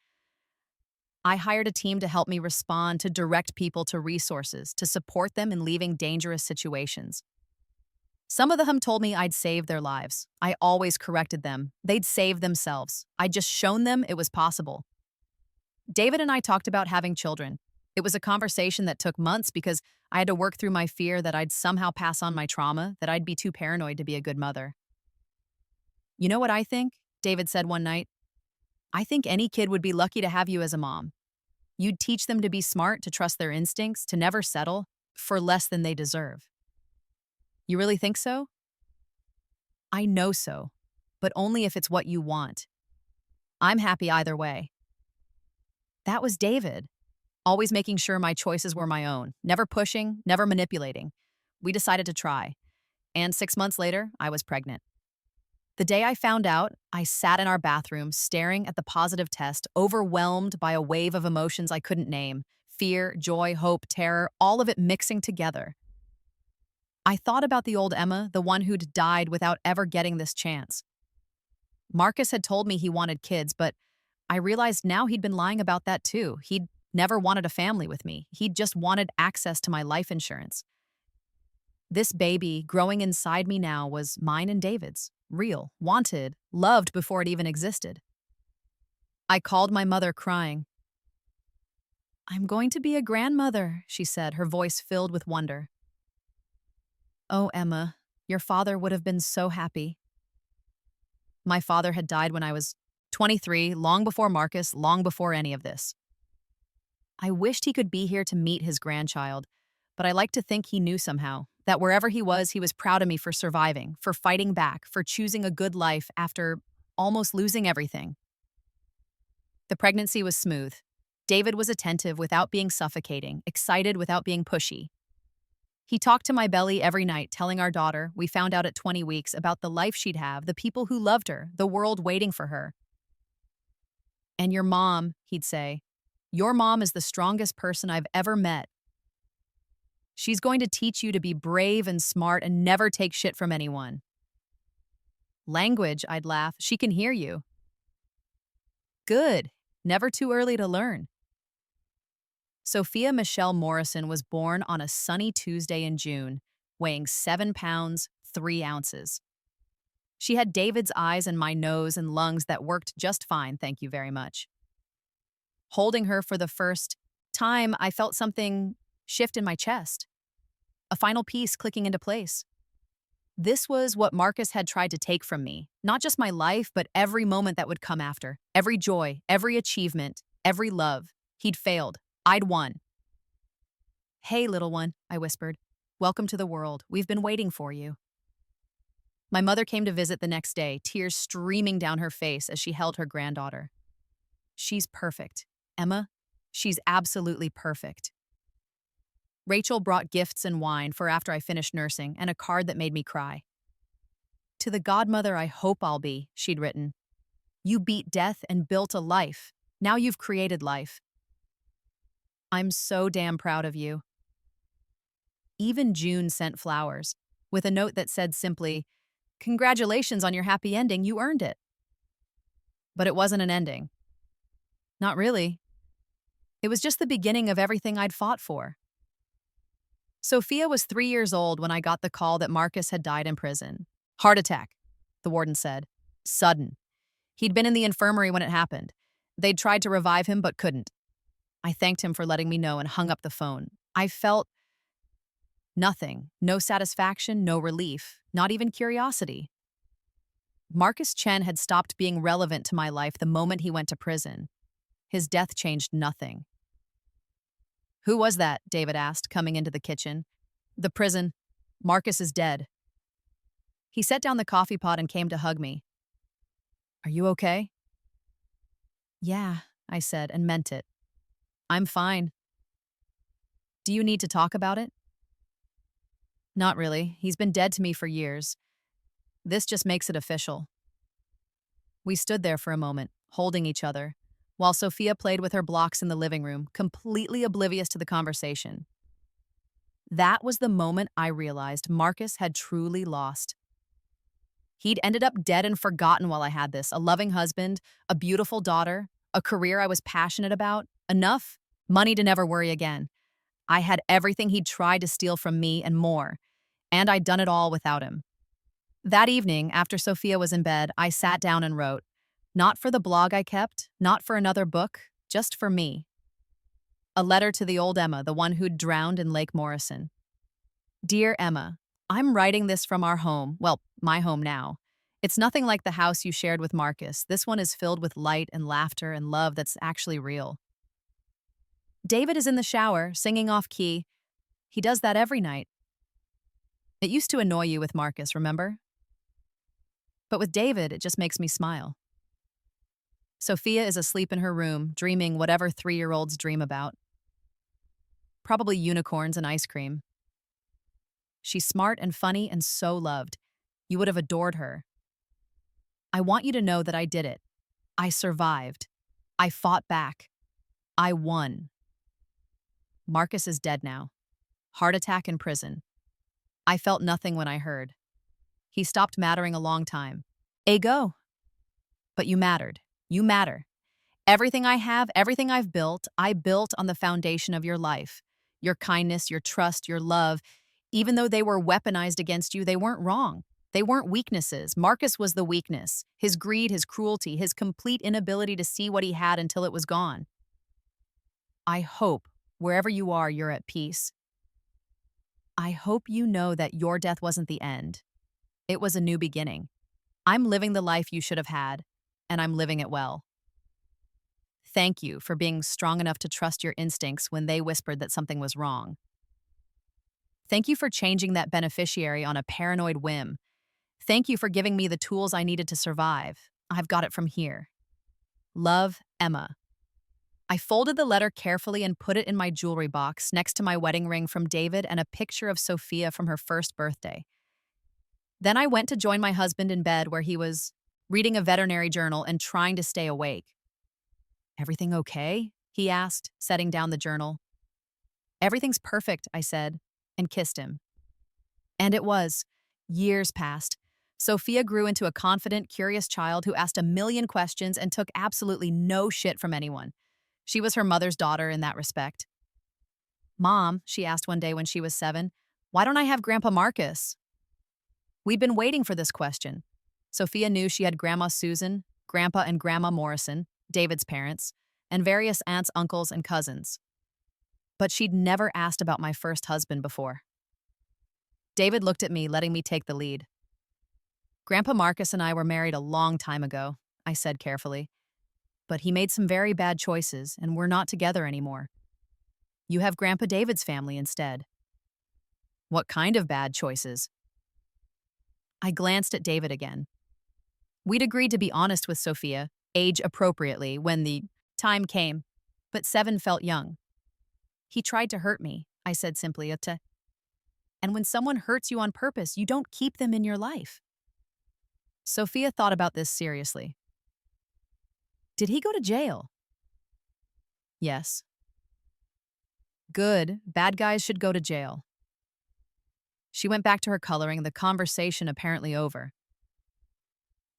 I hired a team to help me respond, to direct people to resources, to support them in leaving dangerous situations. Some of them told me I'd save their lives. I always corrected them. They'd save themselves. I'd just shown them it was possible. David and I talked about having children. It was a conversation that took months because I had to work through my fear that I'd somehow pass on my trauma, that I'd be too paranoid to be a good mother. You know what I think? David said one night. I think any kid would be lucky to have you as a mom. You'd teach them to be smart, to trust their instincts, to never settle for less than they deserve. You really think so? I know so, but only if it's what you want. I'm happy either way. That was David, always making sure my choices were my own, never pushing, never manipulating. We decided to try, and 6 months later, I was pregnant. The day I found out, I sat in our bathroom staring at the positive test, overwhelmed by a wave of emotions I couldn't name: fear, joy, hope, terror, all of it mixing together. I thought about the old Emma, the one who'd died without ever getting this chance. Marcus had told me he wanted kids, but I realized now he'd been lying about that too. He'd never wanted a family with me. He'd just wanted access to my life insurance. This baby growing inside me now was mine and David's. Real, wanted, loved before it even existed. I called my mother crying. I'm going to be a grandmother, she said, her voice filled with wonder. Oh, Emma, your father would have been so happy. My father had died when I was 23, long before Marcus, long before any of this. I wished he could be here to meet his grandchild, but I like to think he knew somehow that wherever he was proud of me for surviving, for fighting back, for choosing a good life after almost losing everything. The pregnancy was smooth. David was attentive without being suffocating, excited without being pushy. He talked to my belly every night, telling our daughter, we found out at 20 weeks, about the life she'd have, the people who loved her, the world waiting for her. And your mom, he'd say, your mom is the strongest person I've ever met. She's going to teach you to be brave and smart and never take shit from anyone. Language, I'd laugh. She can hear you. Good. Never too early to learn. Sophia Michelle Morrison was born on a sunny Tuesday in June, weighing 7 pounds, 3 ounces. She had David's eyes and my nose and lungs that worked just fine, thank you very much. Holding her for the first time, I felt something shift in my chest. A final piece clicking into place. This was what Marcus had tried to take from me. Not just my life, but every moment that would come after. Every joy, every achievement, every love. He'd failed. I'd won. Hey, little one, I whispered. Welcome to the world. We've been waiting for you. My mother came to visit the next day, tears streaming down her face as she held her granddaughter. She's perfect. Emma, she's absolutely perfect. Rachel brought gifts and wine for after I finished nursing and a card that made me cry. To the godmother I hope I'll be, she'd written. You beat death and built a life. Now you've created life. I'm so damn proud of you. Even June sent flowers, with a note that said simply, Congratulations on your happy ending, you earned it. But it wasn't an ending. Not really. It was just the beginning of everything I'd fought for. Sophia was 3 years old when I got the call that Marcus had died in prison. Heart attack, the warden said. Sudden. He'd been in the infirmary when it happened. They'd tried to revive him but couldn't. I thanked him for letting me know and hung up the phone. I felt nothing. No satisfaction, no relief, not even curiosity. Marcus Chen had stopped being relevant to my life the moment he went to prison. His death changed nothing. Who was that? David asked, coming into the kitchen. The prison. Marcus is dead. He set down the coffee pot and came to hug me. Are you okay? Yeah, I said, and meant it. I'm fine. Do you need to talk about it? Not really. He's been dead to me for years. This just makes it official. We stood there for a moment, holding each other, while Sophia played with her blocks in the living room, completely oblivious to the conversation. That was the moment I realized Marcus had truly lost. He'd ended up dead and forgotten while I had this, a loving husband, a beautiful daughter, a career I was passionate about, enough money to never worry again. I had everything he'd tried to steal from me and more, and I'd done it all without him. That evening, after Sophia was in bed, I sat down and wrote, not for the blog I kept, not for another book, just for me. A letter to the old Emma, the one who'd drowned in Lake Morrison. Dear Emma, I'm writing this from our home, well, my home now. It's nothing like the house you shared with Marcus. This one is filled with light and laughter and love that's actually real. David is in the shower, singing off key. He does that every night. It used to annoy you with Marcus, remember? But with David, it just makes me smile. Sophia is asleep in her room, dreaming whatever 3-year-olds dream about. Probably unicorns and ice cream. She's smart and funny and so loved. You would have adored her. I want you to know that I did it. I survived. I fought back. I won. Marcus is dead now. Heart attack in prison. I felt nothing when I heard. He stopped mattering a long time. Ego. But you mattered. You matter. Everything I have, everything I've built, I built on the foundation of your life. Your kindness, your trust, your love. Even though they were weaponized against you, they weren't wrong. They weren't weaknesses. Marcus was the weakness. His greed, his cruelty, his complete inability to see what he had until it was gone. I hope, wherever you are, you're at peace. I hope you know that your death wasn't the end. It was a new beginning. I'm living the life you should have had, and I'm living it well. Thank you for being strong enough to trust your instincts when they whispered that something was wrong. Thank you for changing that beneficiary on a paranoid whim. Thank you for giving me the tools I needed to survive. I've got it from here. Love, Emma. I folded the letter carefully and put it in my jewelry box next to my wedding ring from David and a picture of Sophia from her first birthday. Then I went to join my husband in bed where he was reading a veterinary journal and trying to stay awake. Everything okay? He asked, setting down the journal. Everything's perfect, I said, and kissed him. And it was. Years passed. Sophia grew into a confident, curious child who asked a million questions and took absolutely no shit from anyone. She was her mother's daughter in that respect. Mom, she asked one day when she was 7, why don't I have Grandpa Marcus? We'd been waiting for this question. Sophia knew she had Grandma Susan, Grandpa and Grandma Morrison, David's parents, and various aunts, uncles, and cousins. But she'd never asked about my first husband before. David looked at me, letting me take the lead. Grandpa Marcus and I were married a long time ago, I said carefully. But he made some very bad choices, and we're not together anymore. You have Grandpa David's family instead. What kind of bad choices? I glanced at David again. We'd agreed to be honest with Sophia, age appropriately, when the time came, but 7 felt young. He tried to hurt me. I said simply. And when someone hurts you on purpose, you don't keep them in your life. Sophia thought about this seriously. Did he go to jail? Yes. Good. Bad guys should go to jail. She went back to her coloring, the conversation apparently over.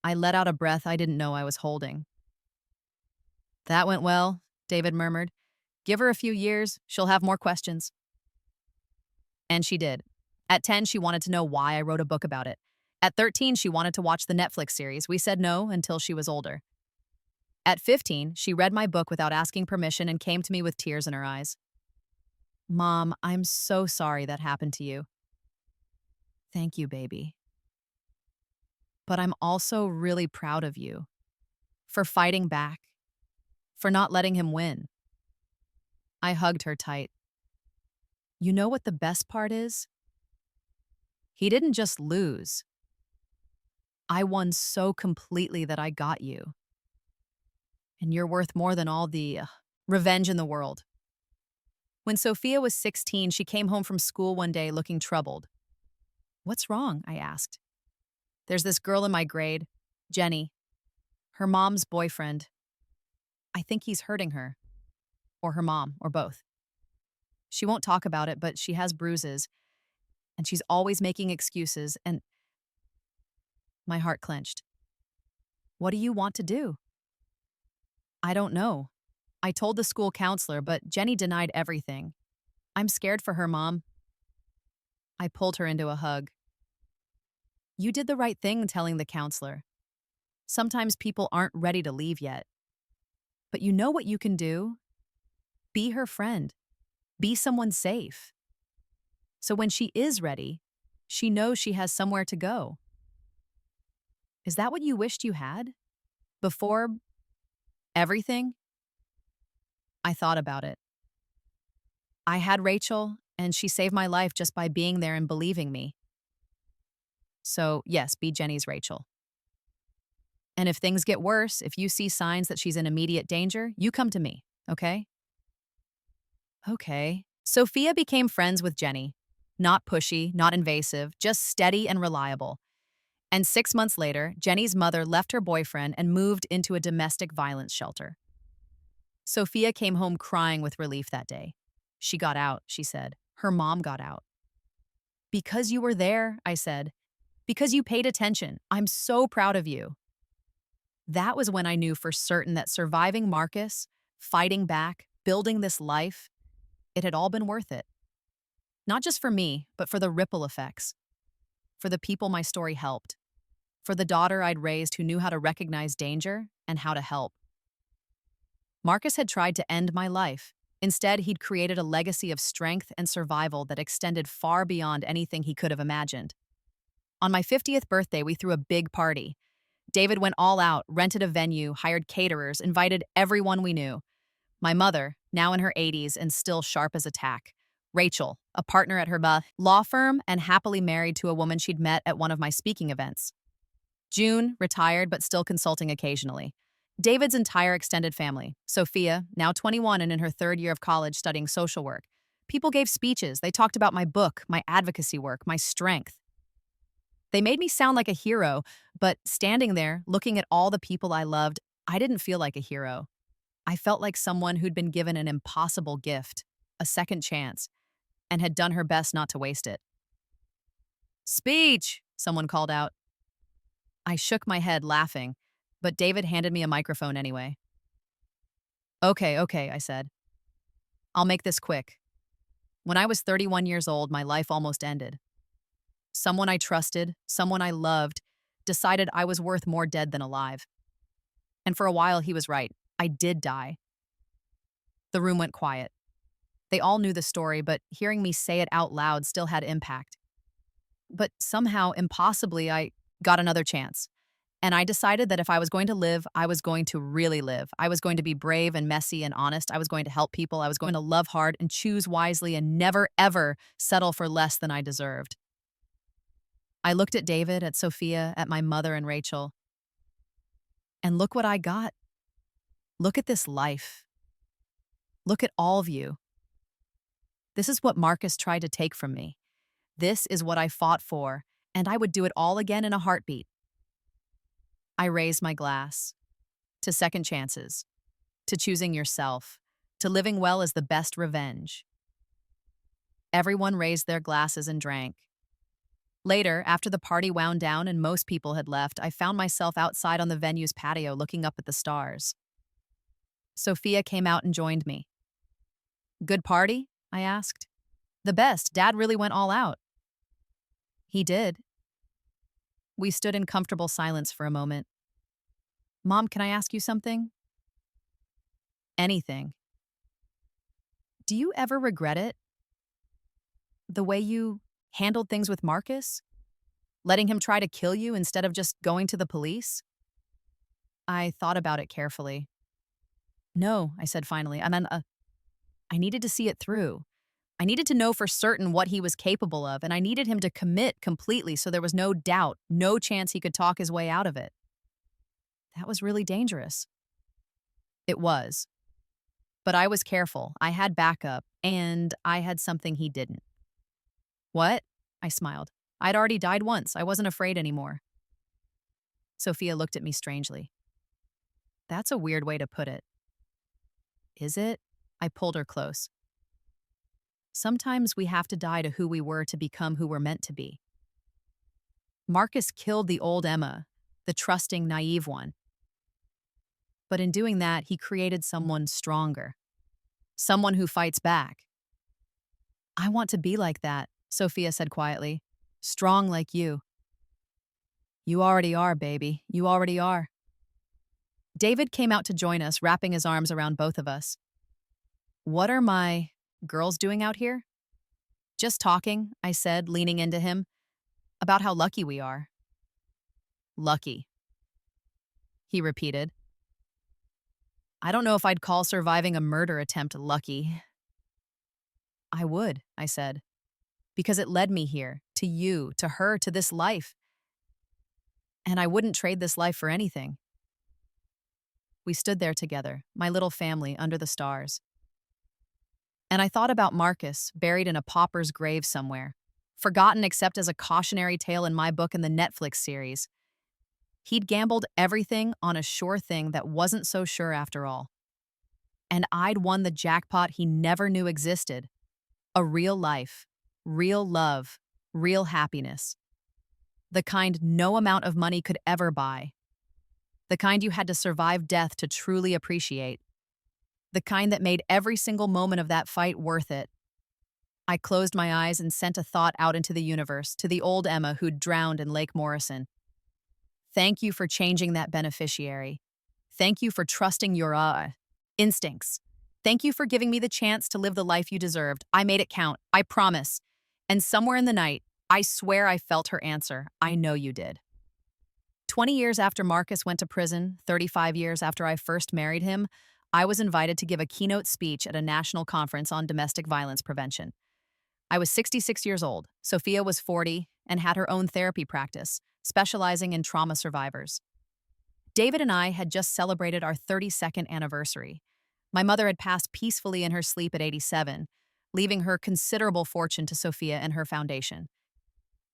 I let out a breath I didn't know I was holding. That went well, David murmured. Give her a few years, she'll have more questions. And she did. At 10, she wanted to know why I wrote a book about it. At 13, she wanted to watch the Netflix series. We said no until she was older. At 15, she read my book without asking permission and came to me with tears in her eyes. Mom, I'm so sorry that happened to you. Thank you, baby. But I'm also really proud of you for fighting back, for not letting him win. I hugged her tight. You know what the best part is? He didn't just lose. I won so completely that I got you. And you're worth more than all the revenge in the world. When Sophia was 16, she came home from school one day looking troubled. What's wrong? I asked. There's this girl in my grade, Jenny. Her mom's boyfriend. I think he's hurting her. Or her mom, or both. She won't talk about it, but she has bruises. And she's always making excuses, and my heart clenched. What do you want to do? I don't know. I told the school counselor, but Jenny denied everything. I'm scared for her, Mom. I pulled her into a hug. You did the right thing telling the counselor. Sometimes people aren't ready to leave yet. But you know what you can do? Be her friend. Be someone safe. So when she is ready, she knows she has somewhere to go. Is that what you wished you had? Before everything? I thought about it. I had Rachel, and she saved my life just by being there and believing me. So, yes, be Jenny's Rachel. And if things get worse, if you see signs that she's in immediate danger, you come to me, okay? Okay. Sophia became friends with Jenny. Not pushy, not invasive, just steady and reliable. And 6 months later, Jenny's mother left her boyfriend and moved into a domestic violence shelter. Sophia came home crying with relief that day. She got out, she said. Her mom got out. Because you were there, I said. Because you paid attention. I'm so proud of you. That was when I knew for certain that surviving Marcus, fighting back, building this life, it had all been worth it. Not just for me, but for the ripple effects. For the people my story helped. For the daughter I'd raised who knew how to recognize danger and how to help. Marcus had tried to end my life. Instead, he'd created a legacy of strength and survival that extended far beyond anything he could have imagined. On my 50th birthday, we threw a big party. David went all out, rented a venue, hired caterers, invited everyone we knew. My mother, now in her 80s and still sharp as a tack. Rachel, a partner at her law firm and happily married to a woman she'd met at one of my speaking events. June, retired but still consulting occasionally. David's entire extended family. Sophia, now 21 and in her third year of college studying social work. People gave speeches. They talked about my book, my advocacy work, my strength. They made me sound like a hero, but standing there, looking at all the people I loved, I didn't feel like a hero. I felt like someone who'd been given an impossible gift, a second chance, and had done her best not to waste it. Speech, someone called out. I shook my head, laughing, but David handed me a microphone anyway. Okay, I said. I'll make this quick. When I was 31 years old, my life almost ended. Someone I trusted, someone I loved, decided I was worth more dead than alive. And for a while, he was right. I did die. The room went quiet. They all knew the story, but hearing me say it out loud still had impact. But somehow, impossibly, I got another chance. And I decided that if I was going to live, I was going to really live. I was going to be brave and messy and honest. I was going to help people. I was going to love hard and choose wisely and never, ever settle for less than I deserved. I looked at David, at Sophia, at my mother and Rachel. And look what I got. Look at this life. Look at all of you. This is what Marcus tried to take from me. This is what I fought for, and I would do it all again in a heartbeat. I raised my glass to second chances, to choosing yourself, to living well as the best revenge. Everyone raised their glasses and drank. Later, after the party wound down and most people had left, I found myself outside on the venue's patio looking up at the stars. Sophia came out and joined me. Good party? I asked. The best. Dad really went all out. He did. We stood in comfortable silence for a moment. Mom, can I ask you something? Anything. Do you ever regret it? The way you handled things with Marcus? Letting him try to kill you instead of just going to the police? I thought about it carefully. No, I said finally. I needed to see it through. I needed to know for certain what he was capable of, and I needed him to commit completely so there was no doubt, no chance he could talk his way out of it. That was really dangerous. It was. But I was careful. I had backup, and I had something he didn't. What? I smiled. I'd already died once. I wasn't afraid anymore. Sophia looked at me strangely. That's a weird way to put it. Is it? I pulled her close. Sometimes we have to die to who we were to become who we're meant to be. Marcus killed the old Emma, the trusting, naive one. But in doing that, he created someone stronger. Someone who fights back. I want to be like that, Sophia said quietly. Strong like you. You already are, baby. You already are. David came out to join us, wrapping his arms around both of us. What are my girls doing out here? Just talking, I said, leaning into him, about how lucky we are. Lucky, he repeated. I don't know if I'd call surviving a murder attempt lucky. I would, I said, because it led me here, to you, to her, to this life. And I wouldn't trade this life for anything. We stood there together, my little family under the stars. And I thought about Marcus, buried in a pauper's grave somewhere, forgotten except as a cautionary tale in my book and the Netflix series. He'd gambled everything on a sure thing that wasn't so sure after all. And I'd won the jackpot he never knew existed. A real life, real love, real happiness. The kind no amount of money could ever buy. The kind you had to survive death to truly appreciate. The kind that made every single moment of that fight worth it. I closed my eyes and sent a thought out into the universe, to the old Emma who'd drowned in Lake Morrison. Thank you for changing that beneficiary. Thank you for trusting your instincts. Thank you for giving me the chance to live the life you deserved. I made it count, I promise. And somewhere in the night, I swear I felt her answer. I know you did. 20 years after Marcus went to prison, 35 years after I first married him, I was invited to give a keynote speech at a national conference on domestic violence prevention. I was 66 years old. Sophia was 40 and had her own therapy practice, specializing in trauma survivors. David and I had just celebrated our 32nd anniversary. My mother had passed peacefully in her sleep at 87, leaving her considerable fortune to Sophia and her foundation.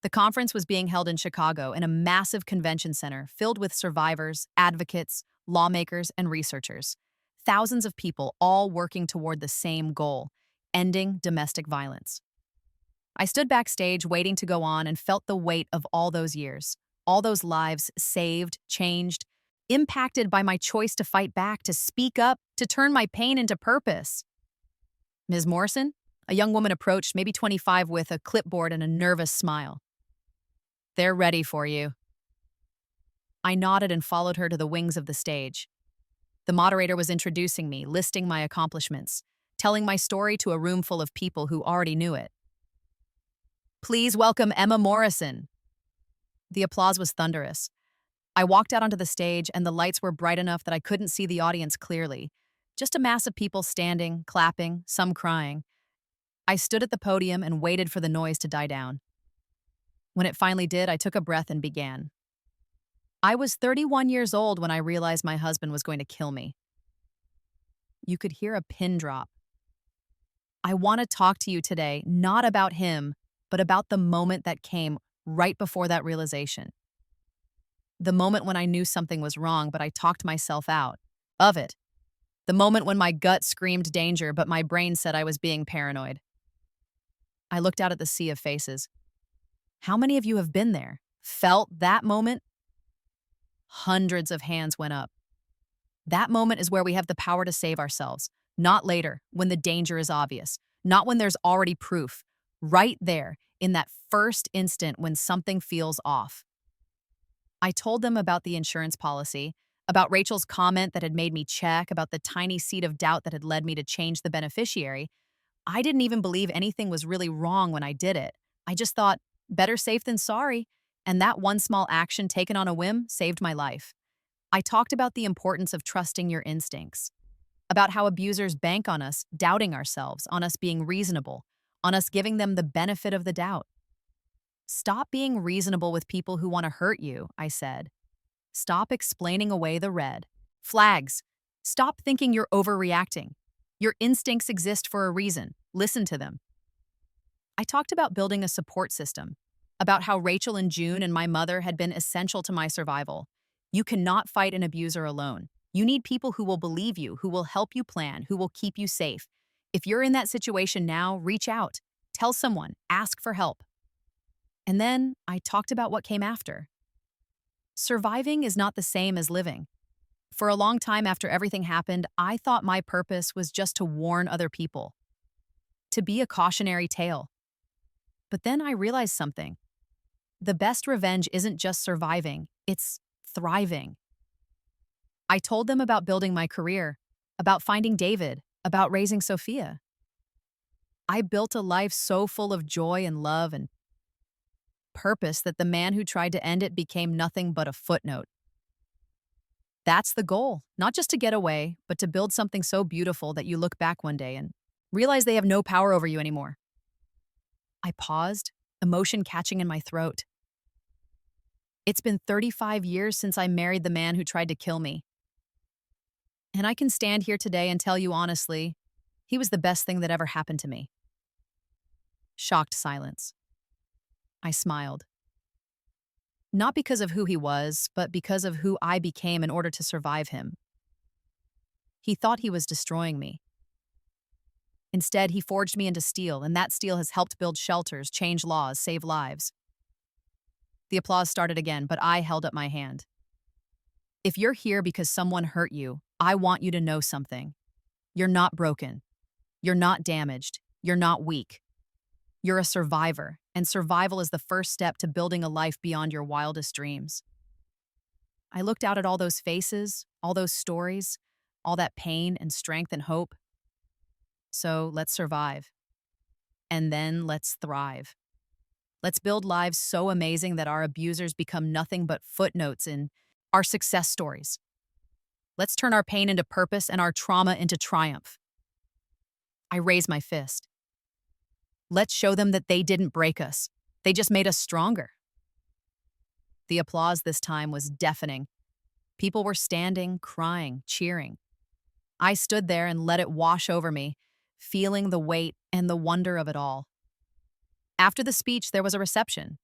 The conference was being held in Chicago in a massive convention center filled with survivors, advocates, lawmakers, and researchers. Thousands of people all working toward the same goal, ending domestic violence. I stood backstage waiting to go on and felt the weight of all those years, all those lives saved, changed, impacted by my choice to fight back, to speak up, to turn my pain into purpose. Ms. Morrison, a young woman approached, maybe 25, with a clipboard and a nervous smile. They're ready for you. I nodded and followed her to the wings of the stage. The moderator was introducing me, listing my accomplishments, telling my story to a room full of people who already knew it. Please welcome Emma Morrison. The applause was thunderous. I walked out onto the stage and the lights were bright enough that I couldn't see the audience clearly. Just a mass of people standing, clapping, some crying. I stood at the podium and waited for the noise to die down. When it finally did, I took a breath and began. I was 31 years old when I realized my husband was going to kill me. You could hear a pin drop. I want to talk to you today, not about him, but about the moment that came right before that realization. The moment when I knew something was wrong, but I talked myself out of it. The moment when my gut screamed danger, but my brain said I was being paranoid. I looked out at the sea of faces. How many of you have been there? Felt that moment? Hundreds of hands went up. That moment is where we have the power to save ourselves, not later, when the danger is obvious, not when there's already proof, right there, in that first instant when something feels off. I told them about the insurance policy, about Rachel's comment that had made me check, about the tiny seed of doubt that had led me to change the beneficiary. I didn't even believe anything was really wrong when I did it. I just thought, better safe than sorry. And that one small action taken on a whim saved my life. I talked about the importance of trusting your instincts, about how abusers bank on us doubting ourselves, on us being reasonable, on us giving them the benefit of the doubt. Stop being reasonable with people who want to hurt you, I said. Stop explaining away the red flags. Stop thinking you're overreacting. Your instincts exist for a reason. Listen to them. I talked about building a support system, about how Rachel and June and my mother had been essential to my survival. You cannot fight an abuser alone. You need people who will believe you, who will help you plan, who will keep you safe. If you're in that situation now, reach out. Tell someone. Ask for help. And then I talked about what came after. Surviving is not the same as living. For a long time after everything happened, I thought my purpose was just to warn other people, to be a cautionary tale. But then I realized something. The best revenge isn't just surviving, it's thriving. I told them about building my career, about finding David, about raising Sophia. I built a life so full of joy and love and purpose that the man who tried to end it became nothing but a footnote. That's the goal, not just to get away, but to build something so beautiful that you look back one day and realize they have no power over you anymore. I paused, emotion catching in my throat. It's been 35 years since I married the man who tried to kill me. And I can stand here today and tell you honestly, he was the best thing that ever happened to me. Shocked silence. I smiled. Not because of who he was, but because of who I became in order to survive him. He thought he was destroying me. Instead, he forged me into steel, and that steel has helped build shelters, change laws, save lives. The applause started again, but I held up my hand. If you're here because someone hurt you, I want you to know something. You're not broken. You're not damaged. You're not weak. You're a survivor, and survival is the first step to building a life beyond your wildest dreams. I looked out at all those faces, all those stories, all that pain and strength and hope. So let's survive. And then let's thrive. Let's build lives so amazing that our abusers become nothing but footnotes in our success stories. Let's turn our pain into purpose and our trauma into triumph. I raised my fist. Let's show them that they didn't break us. They just made us stronger. The applause this time was deafening. People were standing, crying, cheering. I stood there and let it wash over me, feeling the weight and the wonder of it all. After the speech, there was a reception.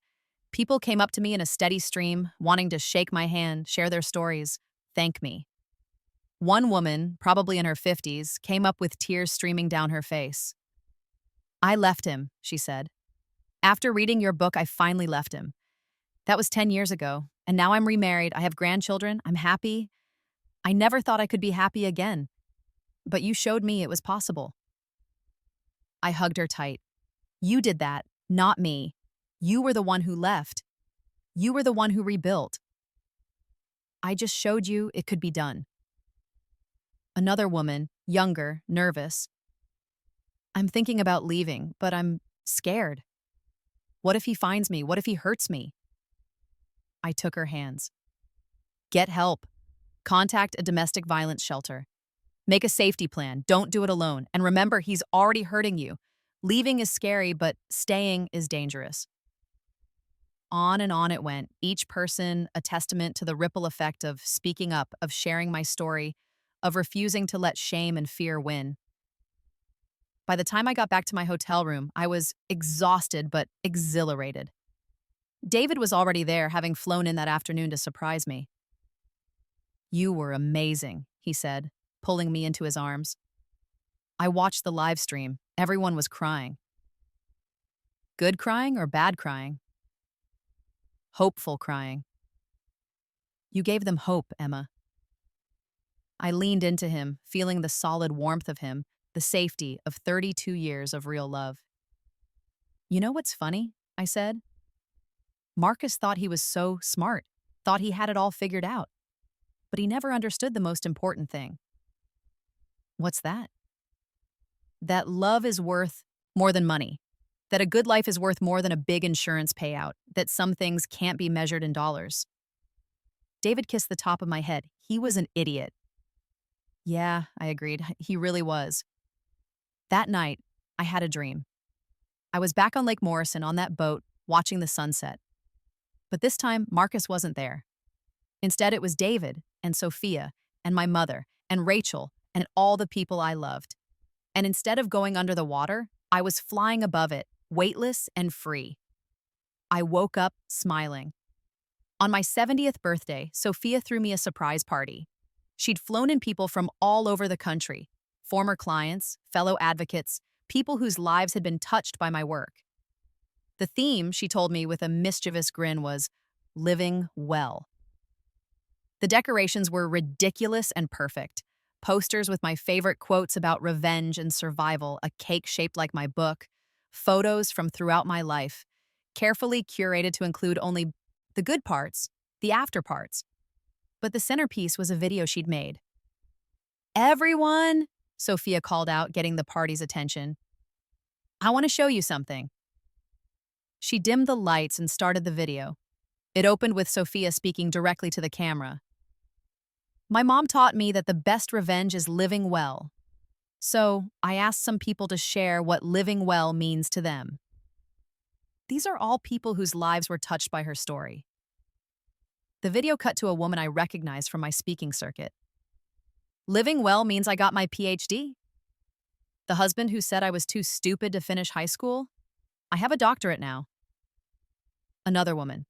People came up to me in a steady stream, wanting to shake my hand, share their stories, thank me. One woman, probably in her 50s, came up with tears streaming down her face. I left him, she said. After reading your book, I finally left him. That was 10 years ago, and now I'm remarried. I have grandchildren. I'm happy. I never thought I could be happy again. But you showed me it was possible. I hugged her tight. You did that, not me. You were the one who left. You were the one who rebuilt. I just showed you it could be done. Another woman, younger, nervous. I'm thinking about leaving, but I'm scared. What if he finds me? What if he hurts me? I took her hands. Get help. Contact a domestic violence shelter. Make a safety plan. Don't do it alone. And remember, he's already hurting you. Leaving is scary, but staying is dangerous. On and on it went, each person a testament to the ripple effect of speaking up, of sharing my story, of refusing to let shame and fear win. By the time I got back to my hotel room, I was exhausted but exhilarated. David was already there, having flown in that afternoon to surprise me. "You were amazing," he said, pulling me into his arms. I watched the live stream. Everyone was crying. Good crying or bad crying? Hopeful crying. You gave them hope, Emma. I leaned into him, feeling the solid warmth of him, the safety of 32 years of real love. "You know what's funny?" I said. "Marcus thought he was so smart, thought he had it all figured out. But he never understood the most important thing." "What's that?" "That love is worth more than money. That a good life is worth more than a big insurance payout. That some things can't be measured in dollars." David kissed the top of my head. He was an idiot. "Yeah," I agreed. He really was. That night, I had a dream. I was back on Lake Morrison on that boat, watching the sunset. But this time, Marcus wasn't there. Instead, it was David and Sophia and my mother and Rachel and all the people I loved. And instead of going under the water, I was flying above it, weightless and free. I woke up smiling. On my 70th birthday, Sophia threw me a surprise party. She'd flown in people from all over the country, former clients, fellow advocates, people whose lives had been touched by my work. The theme, she told me with a mischievous grin, was living well. The decorations were ridiculous and perfect. Posters with my favorite quotes about revenge and survival, a cake shaped like my book, photos from throughout my life, carefully curated to include only the good parts, the after parts. But the centerpiece was a video she'd made. "Everyone," Sophia called out, getting the party's attention. "I want to show you something." She dimmed the lights and started the video. It opened with Sophia speaking directly to the camera. "My mom taught me that the best revenge is living well. So I asked some people to share what living well means to them." These are all people whose lives were touched by her story. The video cut to a woman I recognized from my speaking circuit. "Living well means I got my PhD. The husband who said I was too stupid to finish high school? I have a doctorate now." Another woman.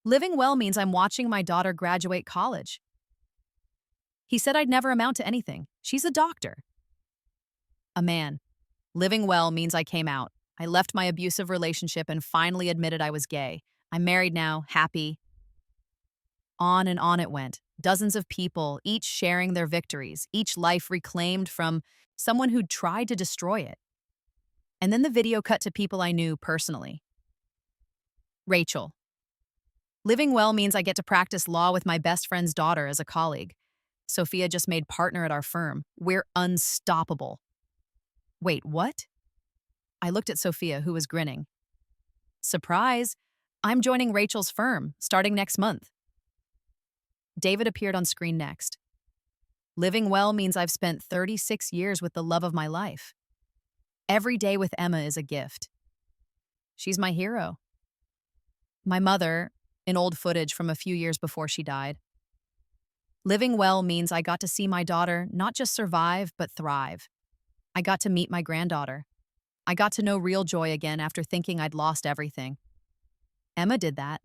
"Living well means I'm watching my daughter graduate college. He said I'd never amount to anything. She's a doctor." A man. "Living well means I came out. I left my abusive relationship and finally admitted I was gay. I'm married now, happy." On and on it went. Dozens of people, each sharing their victories, each life reclaimed from someone who'd tried to destroy it. And then the video cut to people I knew personally. Rachel. "Living well means I get to practice law with my best friend's daughter as a colleague. Sophia just made partner at our firm. We're unstoppable." "Wait, what?" I looked at Sophia, who was grinning. "Surprise! I'm joining Rachel's firm, starting next month." David appeared on screen next. "Living well means I've spent 36 years with the love of my life. Every day with Emma is a gift. She's my hero." My mother, in old footage from a few years before she died. "Living well means I got to see my daughter not just survive, but thrive. I got to meet my granddaughter. I got to know real joy again after thinking I'd lost everything. Emma did that.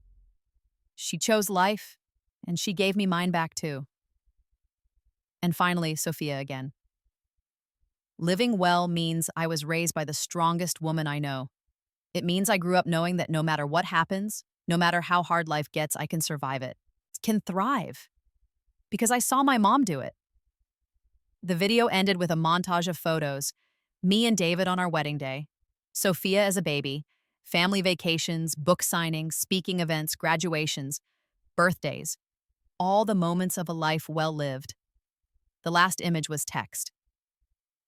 She chose life, and she gave me mine back too." And finally, Sophia again. "Living well means I was raised by the strongest woman I know. It means I grew up knowing that no matter what happens, no matter how hard life gets, I can survive it, can thrive. Because I saw my mom do it." The video ended with a montage of photos, me and David on our wedding day, Sophia as a baby, family vacations, book signings, speaking events, graduations, birthdays, all the moments of a life well lived. The last image was text.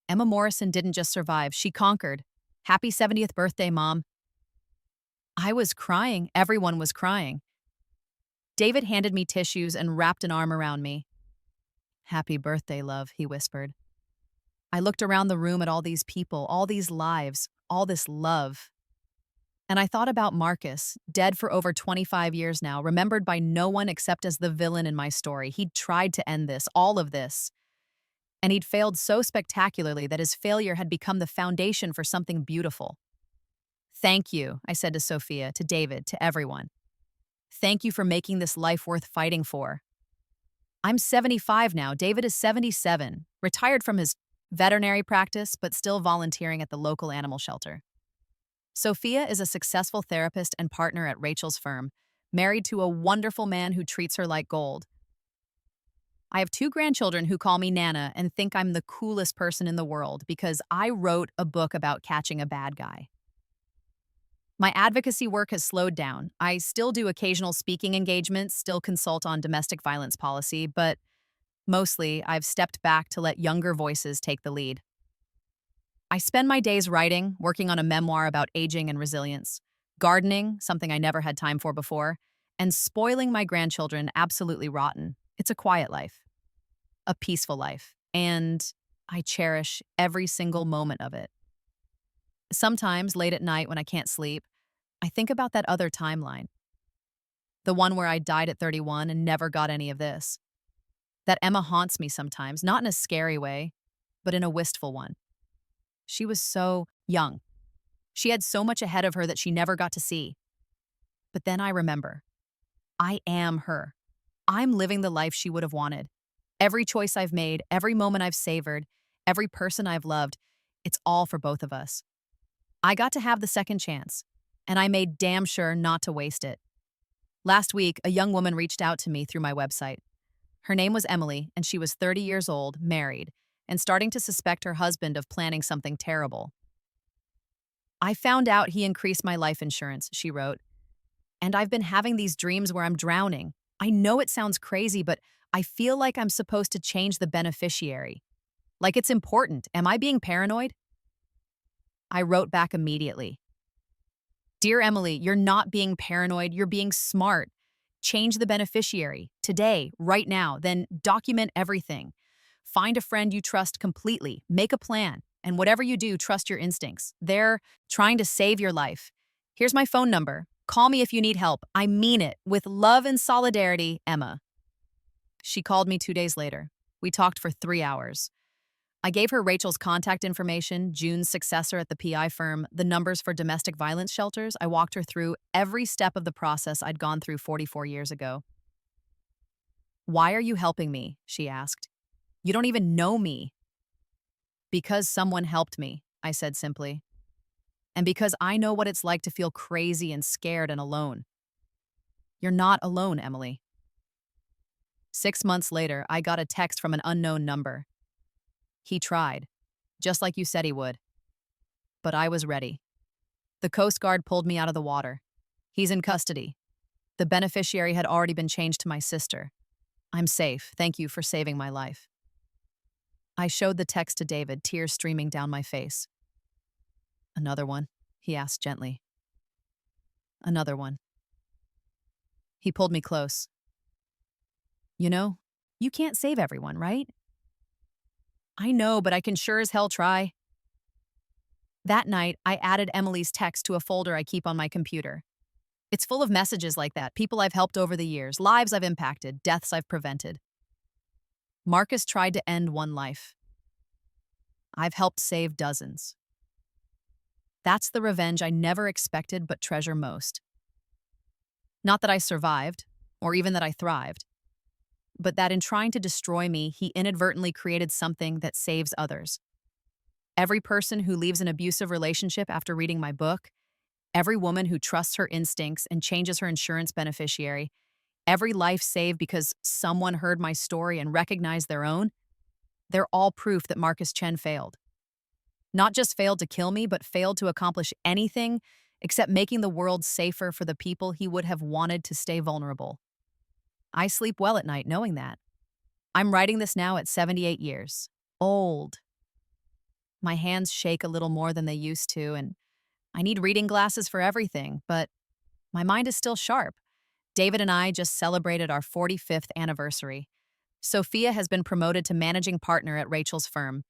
"Emma Morrison didn't just survive, she conquered. Happy 70th birthday, Mom." I was crying. Everyone was crying. David handed me tissues and wrapped an arm around me. "Happy birthday, love," he whispered. I looked around the room at all these people, all these lives, all this love. And I thought about Marcus, dead for over 25 years now, remembered by no one except as the villain in my story. He'd tried to end this, all of this. And he'd failed so spectacularly that his failure had become the foundation for something beautiful. Thank you, I said to Sophia, to David, to everyone. Thank you for making this life worth fighting for. I'm 75 now. David is 77, retired from his veterinary practice, but still volunteering at the local animal shelter. Sophia is a successful therapist and partner at Rachel's firm, married to a wonderful man who treats her like gold. I have 2 grandchildren who call me Nana and think I'm the coolest person in the world because I wrote a book about catching a bad guy. My advocacy work has slowed down. I still do occasional speaking engagements, still consult on domestic violence policy, but mostly I've stepped back to let younger voices take the lead. I spend my days writing, working on a memoir about aging and resilience, gardening, something I never had time for before, and spoiling my grandchildren absolutely rotten. It's a quiet life, a peaceful life, and I cherish every single moment of it. Sometimes, late at night when I can't sleep, I think about that other timeline. The one where I died at 31 and never got any of this. That Emma haunts me sometimes, not in a scary way, but in a wistful one. She was so young. She had so much ahead of her that she never got to see. But then I remember, I am her. I'm living the life she would have wanted. Every choice I've made, every moment I've savored, every person I've loved, it's all for both of us. I got to have the second chance, and I made damn sure not to waste it. Last week, a young woman reached out to me through my website. Her name was Emily, and she was 30 years old, married, and starting to suspect her husband of planning something terrible. I found out he increased my life insurance, she wrote, and I've been having these dreams where I'm drowning. I know it sounds crazy, but I feel like I'm supposed to change the beneficiary. Like it's important. Am I being paranoid? I wrote back immediately. Dear Emily, you're not being paranoid, you're being smart. Change the beneficiary, today, right now, then document everything. Find a friend you trust completely, make a plan, and whatever you do, trust your instincts. They're trying to save your life. Here's my phone number. Call me if you need help. I mean it. With love and solidarity, Emma. She called me 2 days later. We talked for 3 hours. I gave her Rachel's contact information, June's successor at the PI firm, the numbers for domestic violence shelters. I walked her through every step of the process I'd gone through 44 years ago. Why are you helping me? She asked. You don't even know me. Because someone helped me, I said simply. And because I know what it's like to feel crazy and scared and alone. You're not alone, Emily. 6 months later, I got a text from an unknown number. He tried, just like you said he would. But I was ready. The Coast Guard pulled me out of the water. He's in custody. The beneficiary had already been changed to my sister. I'm safe. Thank you for saving my life. I showed the text to David, tears streaming down my face. Another one, he asked gently. Another one. He pulled me close. You know, you can't save everyone, right? I know, but I can sure as hell try. That night, I added Emily's text to a folder I keep on my computer. It's full of messages like that, people I've helped over the years, lives I've impacted, deaths I've prevented. Marcus tried to end one life. I've helped save dozens. That's the revenge I never expected but treasure most. Not that I survived, or even that I thrived, but that in trying to destroy me, he inadvertently created something that saves others. Every person who leaves an abusive relationship after reading my book, every woman who trusts her instincts and changes her insurance beneficiary, every life saved because someone heard my story and recognized their own, they're all proof that Marcus Chen failed. Not just failed to kill me, but failed to accomplish anything except making the world safer for the people he would have wanted to stay vulnerable. I sleep well at night knowing that. I'm writing this now at 78 years. Old. My hands shake a little more than they used to, and I need reading glasses for everything, but my mind is still sharp. David and I just celebrated our 45th anniversary. Sophia has been promoted to managing partner at Rachel's firm.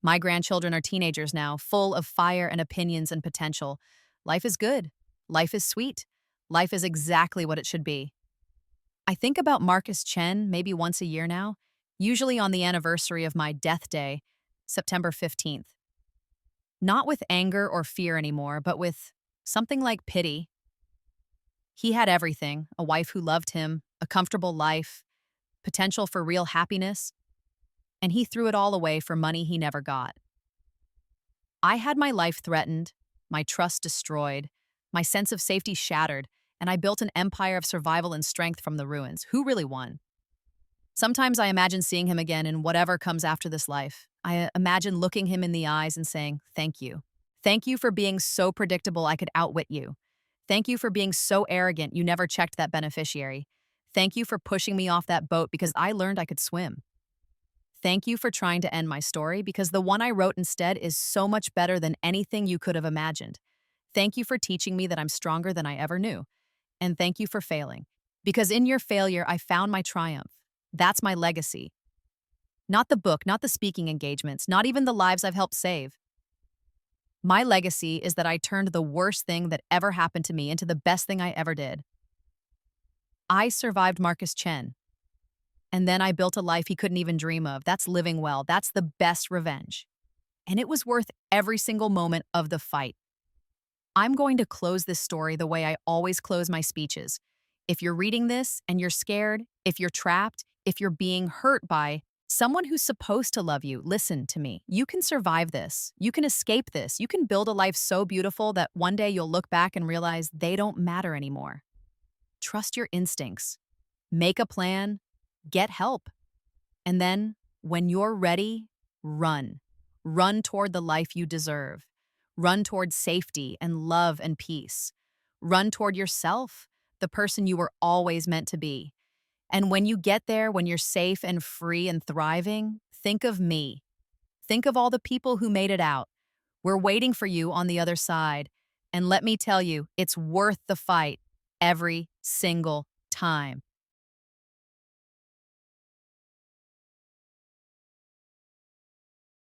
My grandchildren are teenagers now, full of fire and opinions and potential. Life is good. Life is sweet. Life is exactly what it should be. I think about Marcus Chen maybe once a year now. usually on the anniversary of my death day, September 15th. Not with anger or fear anymore, but with something like pity. He had everything: a wife who loved him, a comfortable life, potential for real happiness, and he threw it all away for money he never got. I had my life threatened, my trust destroyed, my sense of safety shattered, and I built an empire of survival and strength from the ruins. Who really won? Sometimes I imagine seeing him again in whatever comes after this life. I imagine looking him in the eyes and saying, "Thank you. Thank you for being so predictable I could outwit you. Thank you for being so arrogant you never checked that beneficiary. Thank you for pushing me off that boat because I learned I could swim. Thank you for trying to end my story because the one I wrote instead is so much better than anything you could have imagined. Thank you for teaching me that I'm stronger than I ever knew. And thank you for failing, because in your failure, I found my triumph. That's my legacy. Not the book, not the speaking engagements, not even the lives I've helped save. My legacy is that I turned the worst thing that ever happened to me into the best thing I ever did. I survived Marcus Chen. And then I built a life he couldn't even dream of. That's living well. That's the best revenge. And it was worth every single moment of the fight. I'm going to close this story the way I always close my speeches. If you're reading this and you're scared, if you're trapped, if you're being hurt by someone who's supposed to love you, listen to me. You can survive this. You can escape this. You can build a life so beautiful that one day you'll look back and realize they don't matter anymore. Trust your instincts. Make a plan. Get help. And then, when you're ready, run. Run toward the life you deserve. Run toward safety and love and peace. Run toward yourself, the person you were always meant to be. And when you get there, when you're safe and free and thriving, think of me. Think of all the people who made it out. We're waiting for you on the other side. And let me tell you, it's worth the fight every single time.